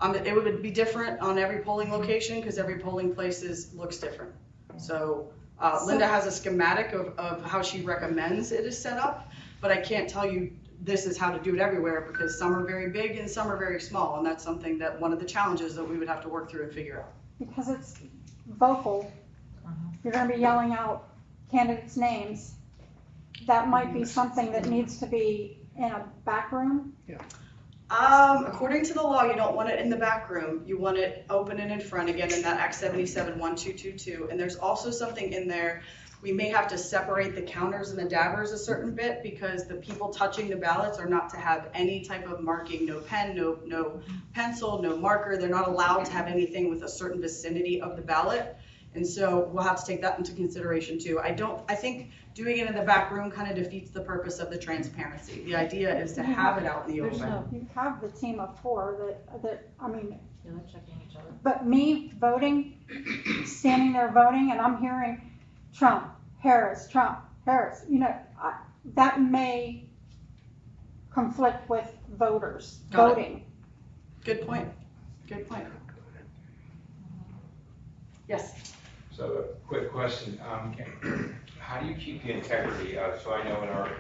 It would be different on every polling location because every polling place looks different. So Linda has a schematic of how she recommends it is set up, but I can't tell you this is how to do it everywhere because some are very big and some are very small, and that's something that one of the challenges that we would have to work through and figure out. Because it's vocal, you're gonna be yelling out candidates' names. That might be something that needs to be in a back room. According to the law, you don't want it in the back room. You want it open and in front, again, in that Act 77-1222. And there's also something in there, we may have to separate the counters and the dabbers a certain bit because the people touching the ballots are not to have any type of marking, no pen, no pencil, no marker. They're not allowed to have anything with a certain vicinity of the ballot. And so we'll have to take that into consideration too. I think doing it in the back room kind of defeats the purpose of the transparency. The idea is to have it out in the open. You have the team of 4 that I mean, They're checking each other. but me voting, standing there voting, and I'm hearing Trump, Harris, that may conflict with voters voting. Good point. Yes. So a quick question, how do you keep the integrity of, so I know in our,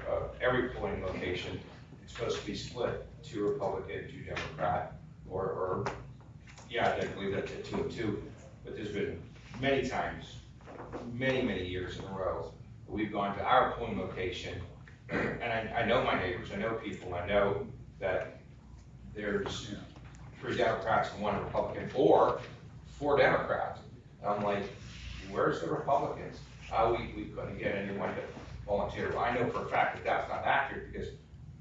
every polling location, it's supposed to be split, 2 Republican, 2 Democrat, or I believe that's a 2 and 2, but there's been many times, many years in a row, we've gone to our polling location, and I know my neighbors, I know people, I know that there's 3 Democrats and 1 Republican, or 4 Democrats. And I'm like, where's the Republicans? We couldn't get anyone to volunteer. I know for a fact that that's not accurate because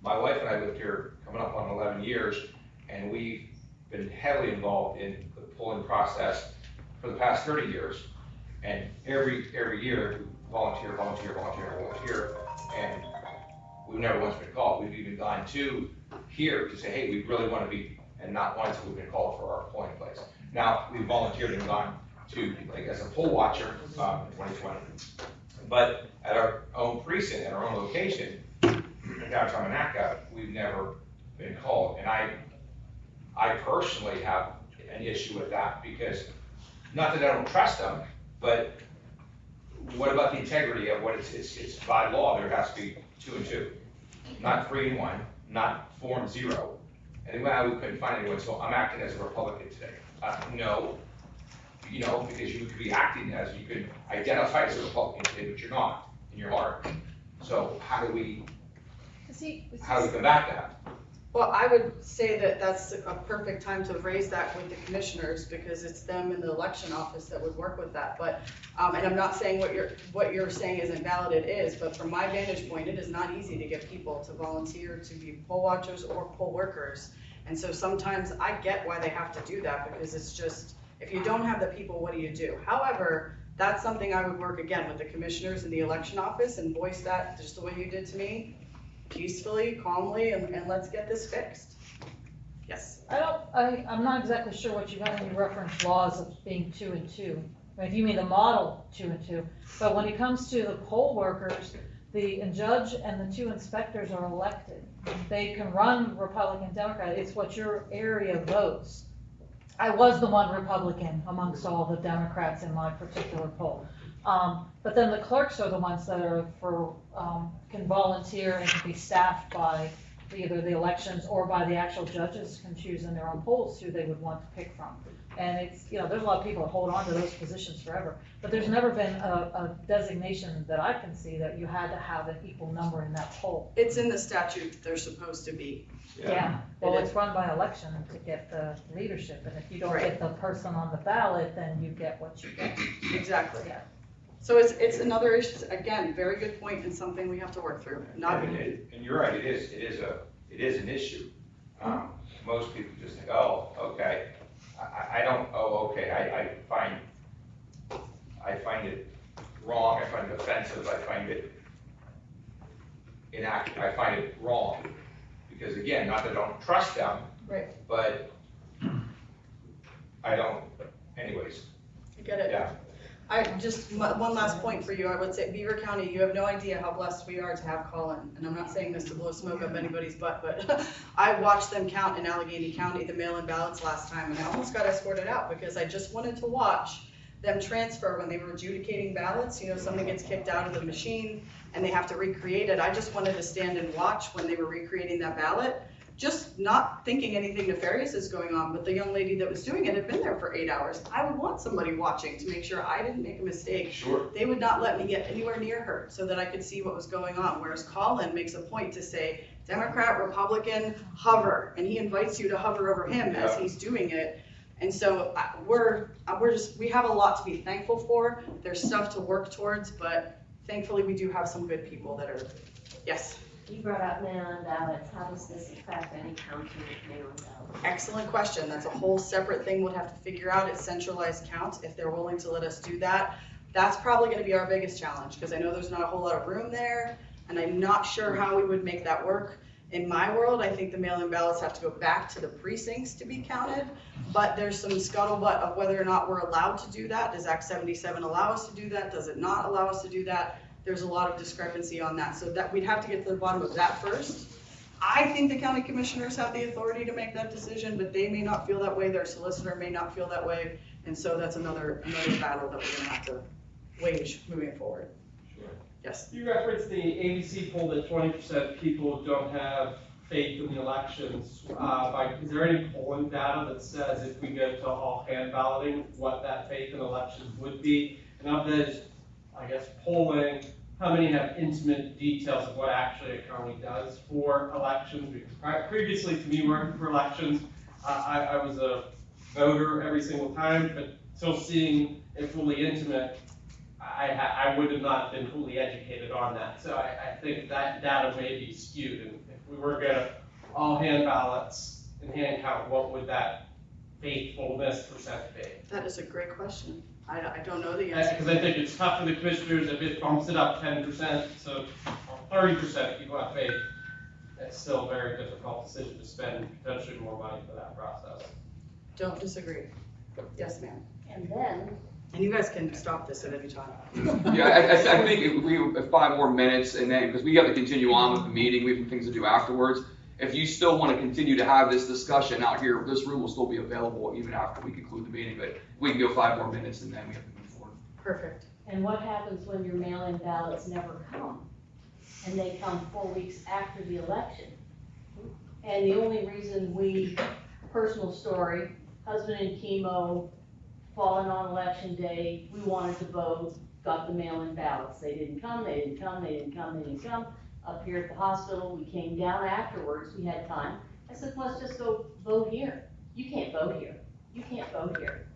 my wife and I lived here coming up on 11 years, and we've been heavily involved in the polling process for the past 30 years. And every year, we volunteer, and we've never once been called. We've even gone to here to say, hey, we really want to be, and not once have we been called for our polling place. Now, we volunteered and gone to, like, as a poll watcher in 2020. But at our own precinct, at our own location, in downtown Monaca, we've never been called. And I personally have an issue with that because, not that I don't trust them, but what about the integrity of what it's by law? There has to be 2 and 2, not 3 and 1, not 4 and 0. And then we couldn't find anyone, so I'm acting as a Republican today. No, because you could be acting as, you could identify as a Republican today, but you're not in your heart. So how do we combat that? Well, I would say that that's a perfect time to raise that with the commissioners, because it's them in the election office that would work with that. But, and I'm not saying what you're saying is invalid, it is, but from my vantage point, it is not easy to get people to volunteer to be poll watchers or poll workers. And so sometimes I get why they have to do that, because it's just, if you don't have the people, what do you do? However, that's something I would work again with the commissioners in the election office and voice that just the way you did to me, peacefully, calmly, and let's get this fixed. Yes. I'm not exactly sure what you got when you reference laws of being 2 and 2. I mean, if you mean the model 2 and 2, but when it comes to the poll workers, the judge and the 2 inspectors are elected. They can run Republican, Democrat. It's what your area votes. I was the one Republican amongst all the Democrats in my particular poll. But then the clerks are the ones that are can volunteer and can be staffed by either the elections or by the actual judges can choose in their own polls who they would want to pick from. And it's, there's a lot of people that hold on to those positions forever. But there's never been a designation that I can see that you had to have an equal number in that poll. It's in the statute, they're supposed to be. Yeah, well, it's run by election to get the leadership, and if you don't get the person on the ballot, then you get what you get. Exactly. Yeah. So it's another issue, again, very good point, and something we have to work through. And you're right, it is an issue. Most people just think, oh, okay. I don't, oh, okay, I find it wrong, I find it offensive, I find it inaccurate, I find it wrong. Because again, not that I don't trust them, right, but I don't, anyways. I get it. Yeah. I just, one last point for you, I would say Beaver County, you have no idea how blessed we are to have Colin. And I'm not saying this to blow smoke up anybody's butt, but I watched them count in Allegheny County, the mail-in ballots last time, and I almost got escorted out because I just wanted to watch them transfer when they were adjudicating ballots. Something gets kicked out of the machine and they have to recreate it. I just wanted to stand and watch when they were recreating that ballot. Just not thinking anything nefarious is going on, but the young lady that was doing it had been there for 8 hours. I would want somebody watching to make sure I didn't make a mistake. Sure. They would not let me get anywhere near her so that I could see what was going on. Whereas Colin makes a point to say, Democrat, Republican, hover, and he invites you to hover over him as he's doing it. And so we have a lot to be thankful for. There's stuff to work towards, but thankfully we do have some good people that are, yes. You brought up mail-in ballots. How does this affect any county with mail-in ballots? Excellent question. That's a whole separate thing we'll have to figure out. It's centralized count. If they're willing to let us do that, that's probably going to be our biggest challenge, because I know there's not a whole lot of room there, and I'm not sure how we would make that work. In my world, I think the mail-in ballots have to go back to the precincts to be counted, but there's some scuttlebutt of whether or not we're allowed to do that. Does Act 77 allow us to do that? Does it not allow us to do that? There's a lot of discrepancy on that, so that we'd have to get to the bottom of that first. I think the county commissioners have the authority to make that decision, but they may not feel that way, their solicitor may not feel that way, and so that's another battle that we're gonna have to wage moving forward. Sure. Yes. You referenced the ABC poll that 20% people don't have faith in the elections. Is there any polling data that says if we go to all hand balloting, what that faith in elections would be? And of those, I guess, polling, how many have intimate details of what actually a county does for elections? Because previously, to me, working for elections, I was a voter every single time, but still seeing it fully intimate, I would have not been fully educated on that. So I think that data may be skewed. And if we were going to all hand ballots and hand count, what would that faithfulness percent be? That is a great question. I don't know the answer. Because I think it's tough for the commissioners if it bumps it up 10%, so 30% people have faith. It's still a very difficult decision to spend potentially more money for that process. Don't disagree. Yes, ma'am. And then. And you guys can stop this at any time. Yeah, I think if we have 5 more minutes, and then, because we have to continue on with the meeting, we have some things to do afterwards. If you still want to continue to have this discussion out here, this room will still be available even after we conclude the meeting, but we can go 5 more minutes and then we have to move forward. Perfect. And what happens when your mail-in ballots never come? and they come 4 weeks after the election. And the only reason personal story, husband in chemo, fallen on election day, we wanted to vote, got the mail-in ballots. They didn't come. Up here at the hospital, we came down afterwards, we had time. I said, let's just go vote here. You can't vote here. You can't vote here.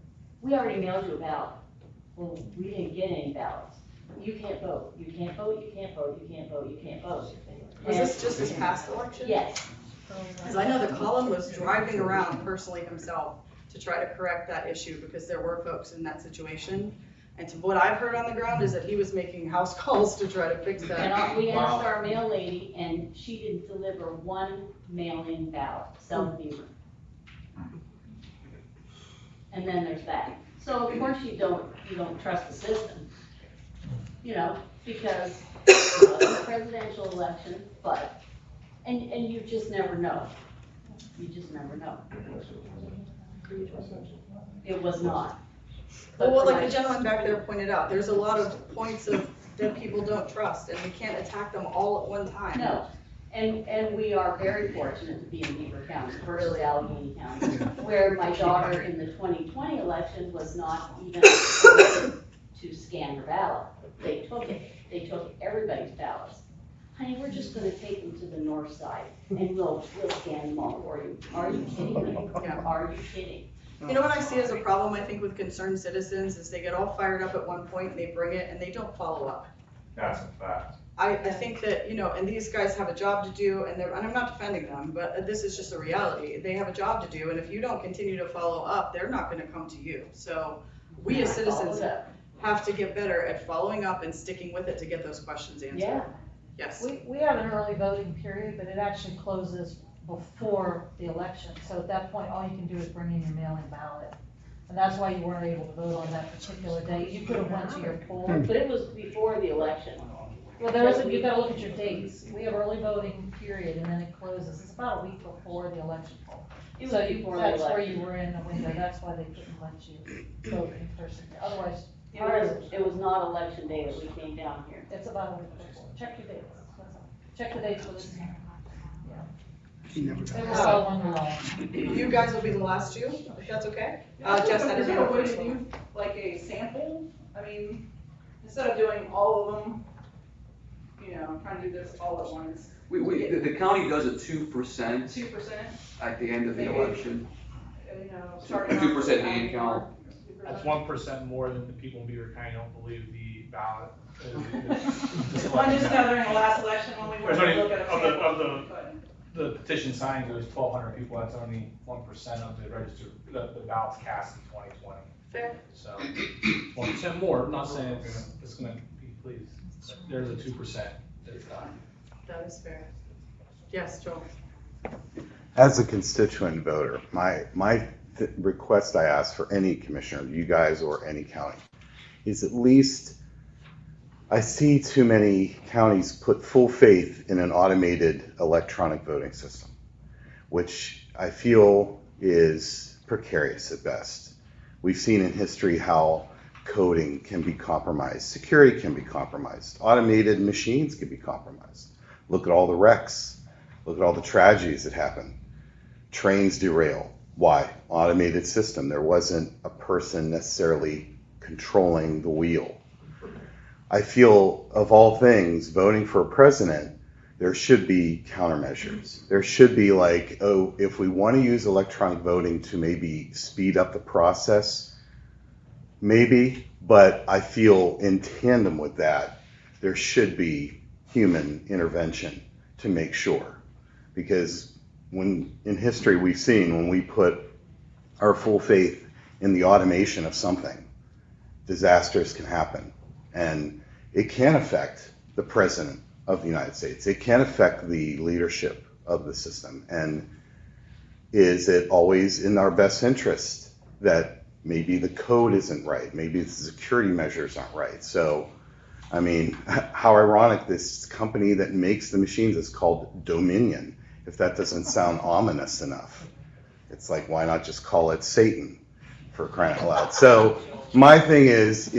We already mailed you a ballot. Well, we didn't get any ballots. You can't vote. You can't vote. You can't vote. You can't vote. You can't vote. Was this just this past election? Yes. Because I know that Colin was driving around personally himself to try to correct that issue because there were folks in that situation. And to what I've heard on the ground is that he was making house calls to try to fix that. And we asked our mail lady, and she didn't deliver one mail-in ballot, South Beaver. And then there's that. So of course you don't trust the system, because it was a presidential election, but, and you just never know. You just never know. It was not. Well, like the gentleman back there pointed out, there's a lot of points that people don't trust, and we can't attack them all at one time. No, and we are very fortunate to be in Beaver County, particularly Allegheny County, where my daughter in the 2020 election was not even permitted to scan her ballot. They took it. They took everybody's ballots. Honey, we're just gonna take them to the north side, and we'll scan them all for you. Are you kidding me? Are you kidding? You know what I see as a problem, I think, with concerned citizens is they get all fired up at one point and they bring it and they don't follow up. That's a fact. I think that, and these guys have a job to do, and I'm not defending them, but this is just a reality. They have a job to do, and if you don't continue to follow up, they're not gonna come to you. So we as citizens have to get better at following up and sticking with it to get those questions answered. Yeah. Yes. We have an early voting period, but it actually closes before the election. So at that point, all you can do is bring in your mail-in ballot. And that's why you weren't able to vote on that particular day. You could have went to your poll. But it was before the election. Well, you gotta look at your dates. We have early voting period and then it closes. It's about a week before the election poll. It was So before the that's where election. you were in the window. That's why they couldn't let you vote in person. Otherwise, It was not election day that we came down here. it's about a week before. Check your dates. That's all. Check the dates for this. They were all on the law. You guys will be the last two, if that's okay? Jess had Is her there a hand way up to first. do like a sample? I mean, instead of doing all of them, trying to do this all at once. The county does a 2% 2%, at the end of the Maybe. election. starting A off 2% with hand count. That's 1% more than the people in Beaver County don't believe the ballot. I just know during the last election when we went to look at a sample. The petition signed, there was 1,200 people, that's only 1% of the registered, the ballots cast in 2020. Fair. So, 1% more, I'm not saying it's gonna be pleased, there's a 2% that's done. That is fair. Yes, Joel. As a constituent voter, my request I ask for any commissioner, you guys or any county, is at least, I see too many counties put full faith in an automated electronic voting system, which I feel is precarious at best. We've seen in history how coding can be compromised, security can be compromised, automated machines can be compromised. Look at all the wrecks, look at all the tragedies that happen. Trains derail. Why? Automated system. There wasn't a person necessarily controlling the wheel. I feel, of all things, voting for a president, there should be countermeasures. There should be like, oh, if we want to use electronic voting to maybe speed up the process, maybe, but I feel in tandem with that, there should be human intervention to make sure. Because when in history we've seen when we put our full faith in the automation of something, disasters can happen. And it can affect the president of the United States. It can affect the leadership of the system. And is it always in our best interest that maybe the code isn't right? Maybe the security measures aren't right. So, I mean, how ironic, this company that makes the machines is called Dominion. If that doesn't sound ominous enough, it's like, why not just call it Satan, for crying out loud? So, My thing is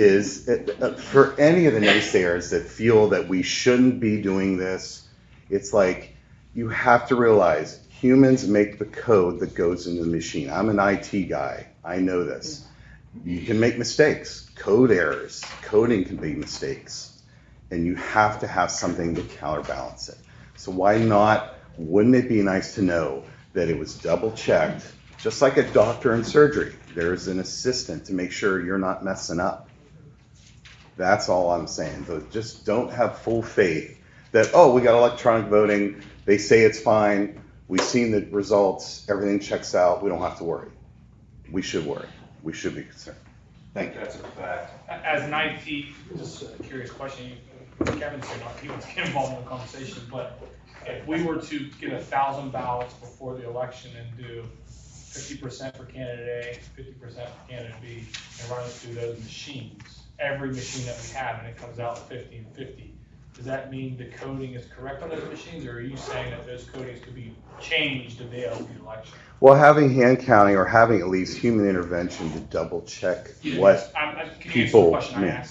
for any of the naysayers that feel that we shouldn't be doing this, it's like, you have to realize humans make the code that goes into the machine. I'm an IT guy. I know this. You can make mistakes, code errors, coding can be mistakes, and you have to have something to counterbalance it. So why not, wouldn't it be nice to know that it was double checked, just like a doctor in surgery? There's an assistant to make sure you're not messing up. That's all I'm saying. Just don't have full faith that, oh, we got electronic voting, they say it's fine, we've seen the results, everything checks out, we don't have to worry. We should worry. We should be concerned. Thank you. That's a fact. As an IT, just a curious question, Kevin said he wants to get involved in the conversation, but if we were to get 1,000 ballots before the election and do 50% for candidate A, 50% for candidate B, and run it through those machines, every machine that we have, and it comes out 50 and 50, does that mean the coding is correct on those machines, or are you saying that those codings could be changed the day of the election? Well, having hand counting or having at least human intervention to double check what people mean.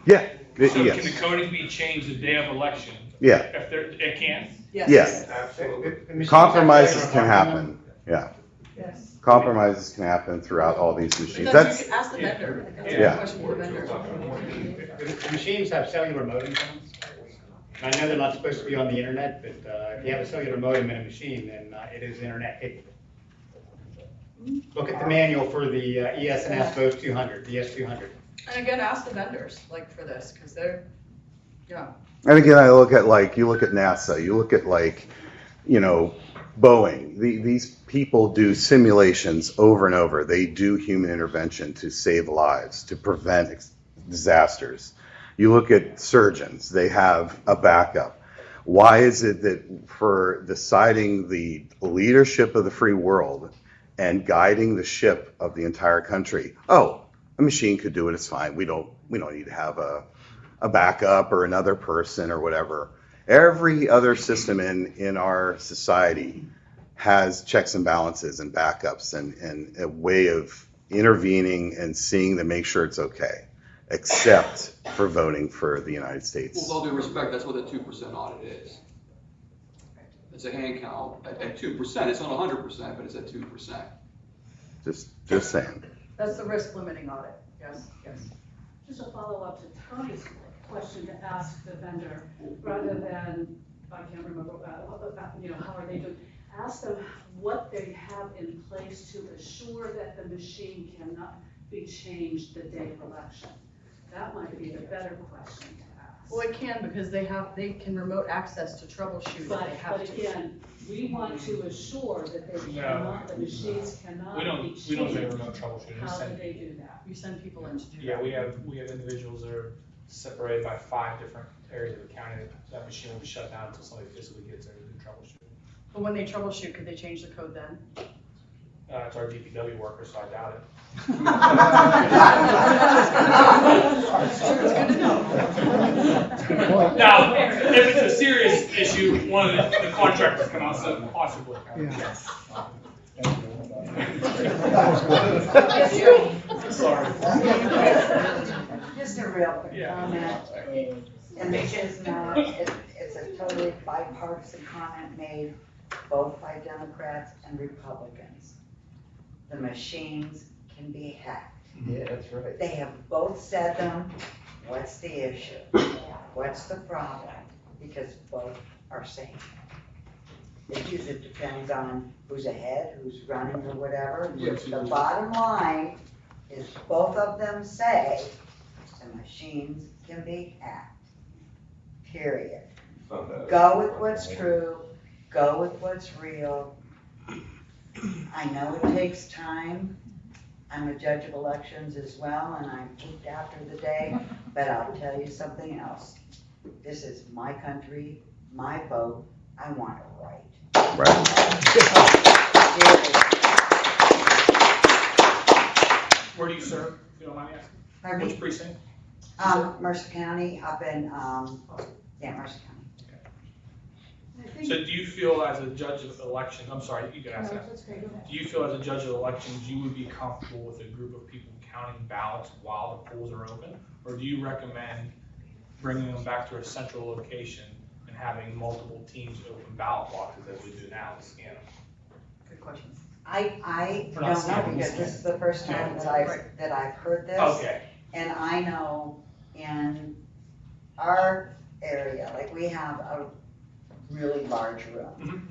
Yeah. So Yes. can the coding be changed the day of election? Yeah. If there, it can? Yes. Absolutely. Compromises can happen. Yeah. Yes. Compromises can happen throughout all these machines. Because you can ask the vendor. That's a Yeah. question for the vendor. The machines have cellular modems. I know they're not supposed to be on the internet, but if you have a cellular modem in a machine, then it is internet capable. Look at the manual for the ES&S Vote 200, the S200. And again, ask the vendors, like, for this, because they're, yeah. And again, I look at you look at NASA, you look at Boeing. These people do simulations over and over. They do human intervention to save lives, to prevent disasters. You look at surgeons, they have a backup. Why is it that for deciding the leadership of the free world and guiding the ship of the entire country, oh, a machine could do it, it's fine. We don't need to have a backup or another person or whatever. Every other system in our society has checks and balances and backups and a way of intervening and seeing to make sure it's okay, except for voting for the United States. With all due respect, that's what a 2% audit is. It's a hand count at 2%. It's not 100%, but it's at 2%. Just saying. That's the risk limiting audit, yes, yes. Just a follow-up to Tony's question to ask the vendor, rather than, I can't remember, how are they doing? Ask them what they have in place to assure that the machine cannot be changed the day of election. That might be the better question to ask. Well, it can, because they can remote access to troubleshoot if they have But to. again, we want to assure that they cannot, the machines cannot be changed. We don't say remote troubleshooting. How do they do that? You send people in to do that. Yeah, we have individuals that are separated by 5 different areas of the county. That machine will be shut down until somebody physically gets there to do troubleshooting. But when they troubleshoot, could they change the code then? It's our DPW worker, so I doubt it. Now, if it's a serious issue, one of the contractors can also possibly. Sorry. Just a real quick comment. And this is not, it's a totally bipartisan comment made both by Democrats and Republicans. The machines can be hacked. Yeah, that's right. They have both said them. What's the issue? What's the problem? Because both are saying it. It usually depends on who's ahead, who's running or whatever. The bottom line is both of them say the machines can be hacked. Period. Go with what's true. Go with what's real. I know it takes time. I'm a judge of elections as well, and I'm peaked after the day, but I'll tell you something else. This is my country, my vote. I want it right. Right. Where do you serve, if you don't mind me asking? Pardon me? Which precinct? Mercer County, up in, Mercer County. So do you feel as a judge of elections, I'm sorry, you can ask that. Do you feel as a judge of elections, you would be comfortable with a group of people counting ballots while the polls are open? Or do you recommend bringing them back to a central location and having multiple teams open ballot boxes as we do now to scan them? Good question. I Or don't not know, scan, because this is the first time that I've heard this. Okay. And I know in our area, like, we have a really large room.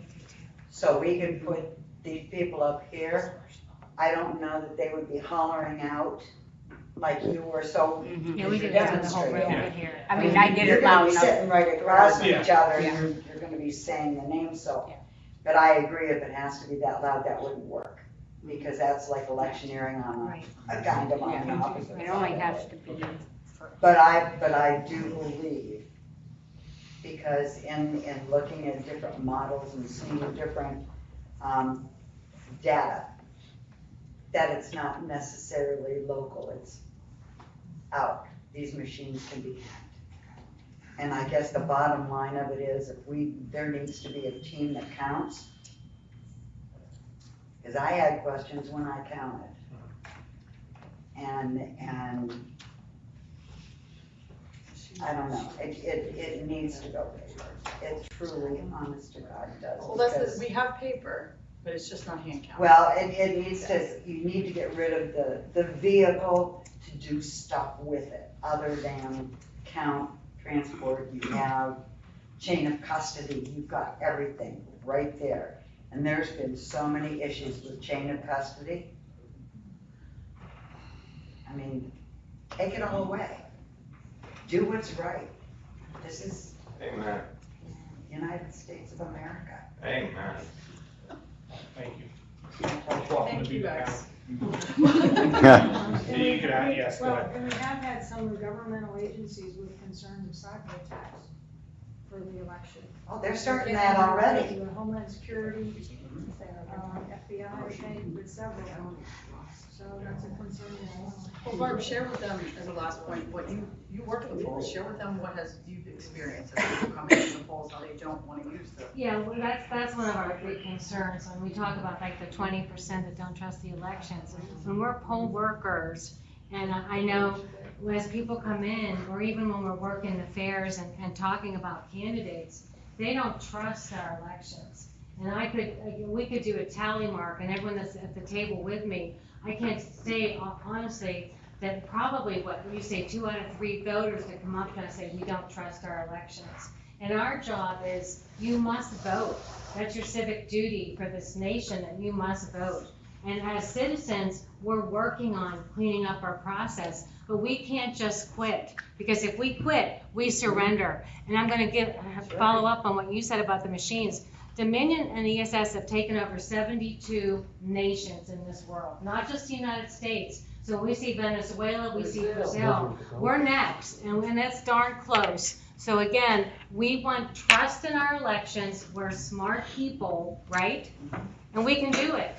So we could put these people up here. I don't know that they would be hollering out like you were, so. Yeah, we did it in the whole room demonstrating. in here. I mean, I did You're it gonna loud be enough. sitting right across from each Yeah. other, Yeah. you're gonna be saying the name, so. But I agree, if it has to be that loud, that wouldn't work, because that's like electioneering on a kind of on the opposite It only side of has it. to be. But I do believe, because in looking at different models and seeing different, data, that it's not necessarily local, it's out. These machines can be hacked. And I guess the bottom line of it is, there needs to be a team that counts. Because I had questions when I counted. And I don't know, it needs to go paper. It truly, honest to God, does. Well, that's, because- we have paper, but it's just not hand counted. Well, it needs to, you need to get rid of the vehicle to do stuff with it, other than count, transport. You have chain of custody, you've got everything right there. And there's been so many issues with chain of custody. I mean, take it all away. Do what's right. This is Amen. United States of America. Amen. Thank you. Welcome to Thank you, Beaver guys. County. You could add, yes, go Well, ahead. and we have had some governmental agencies with concerns of cyber attacks for the election. Oh, they're starting that already. The Homeland Security, FBI, I think, with several of them. So that's a concern as well. Well, Barb, share with them, as a last point, what you work the polls, share with them what you've experienced as people come into the polls, how they don't want to use them. Yeah, well, that's one of our big concerns, when we talk about like the 20% that don't trust the elections. When we're poll workers, and I know as people come in, or even when we're working the fairs and talking about candidates, they don't trust our elections. And we could do a tally mark, and everyone that's at the table with me, I can't say honestly that probably what you say 2 out of 3 voters that come up and say we don't trust our elections. And our job is you must vote. That's your civic duty for this nation, that you must vote. And as citizens, we're working on cleaning up our process, but we can't just quit, because if we quit, we surrender. And I'm going to follow up on what you said about the machines. Dominion and ESS have taken over 72 nations in this world, not just the United States. So we see Venezuela, we see Brazil. We're next, and that's darn close. So again, we want trust in our elections. We're smart people, right? And we can do it.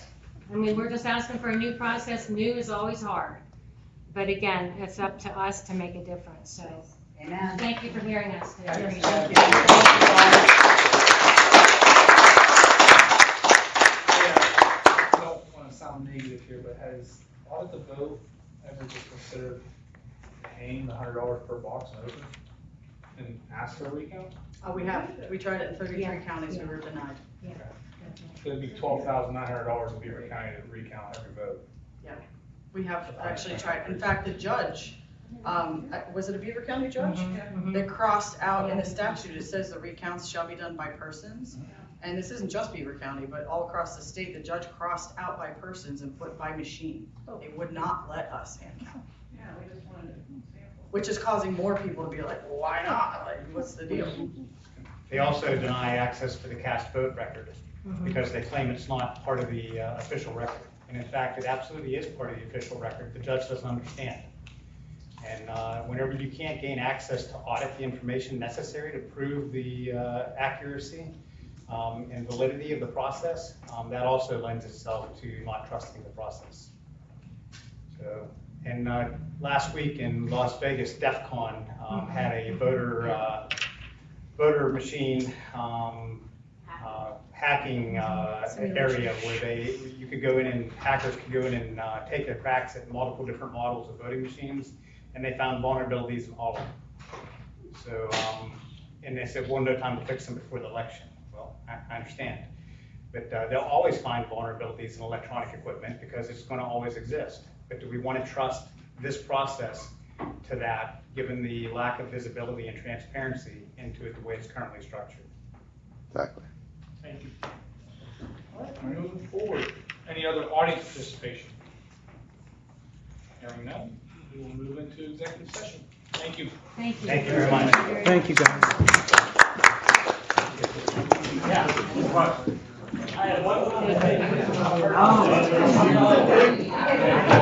I mean, we're just asking for a new process. New is always hard. But again, it's up to us to make a difference. So Amen. Thank you for hearing us today. I don't want to sound negative here, but has Audit the Vote ever just considered paying the $100 per box and open and ask for a recount? We have, we tried it in 33 counties, we were denied. So it'd be $12,900 in Beaver County to recount every vote. Yeah, we have actually tried, in fact, the judge, was it a Beaver County judge? That crossed out in the statute, it says the recounts shall be done by persons. And this isn't just Beaver County, but all across the state, the judge crossed out by persons and put by machine. They would not let us hand count. Yeah, we just wanted to sample. Which is causing more people to be like, well, why not? Like, what's the deal? They also deny access to the cast vote record because they claim it's not part of the official record. And in fact, it absolutely is part of the official record. The judge doesn't understand. And whenever you can't gain access to audit the information necessary to prove the accuracy and validity of the process, that also lends itself to not trusting the process. So, and last week in Las Vegas, DEF CON had a voter machine hacking area where you could go in and hackers could go in and take their cracks at multiple different models of voting machines, and they found vulnerabilities in all of them. So, and they said, well, no time to fix them before the election. Well, I understand. But they'll always find vulnerabilities in electronic equipment because it's going to always exist. But do we want to trust this process to that, given the lack of visibility and transparency into it the way it's currently structured? Exactly. Thank you. All right, moving forward. Any other audience participation? Hearing none, we will move into executive session. Thank you. Thank you. Thank you very much. Thank you, guys. I had one. Oh.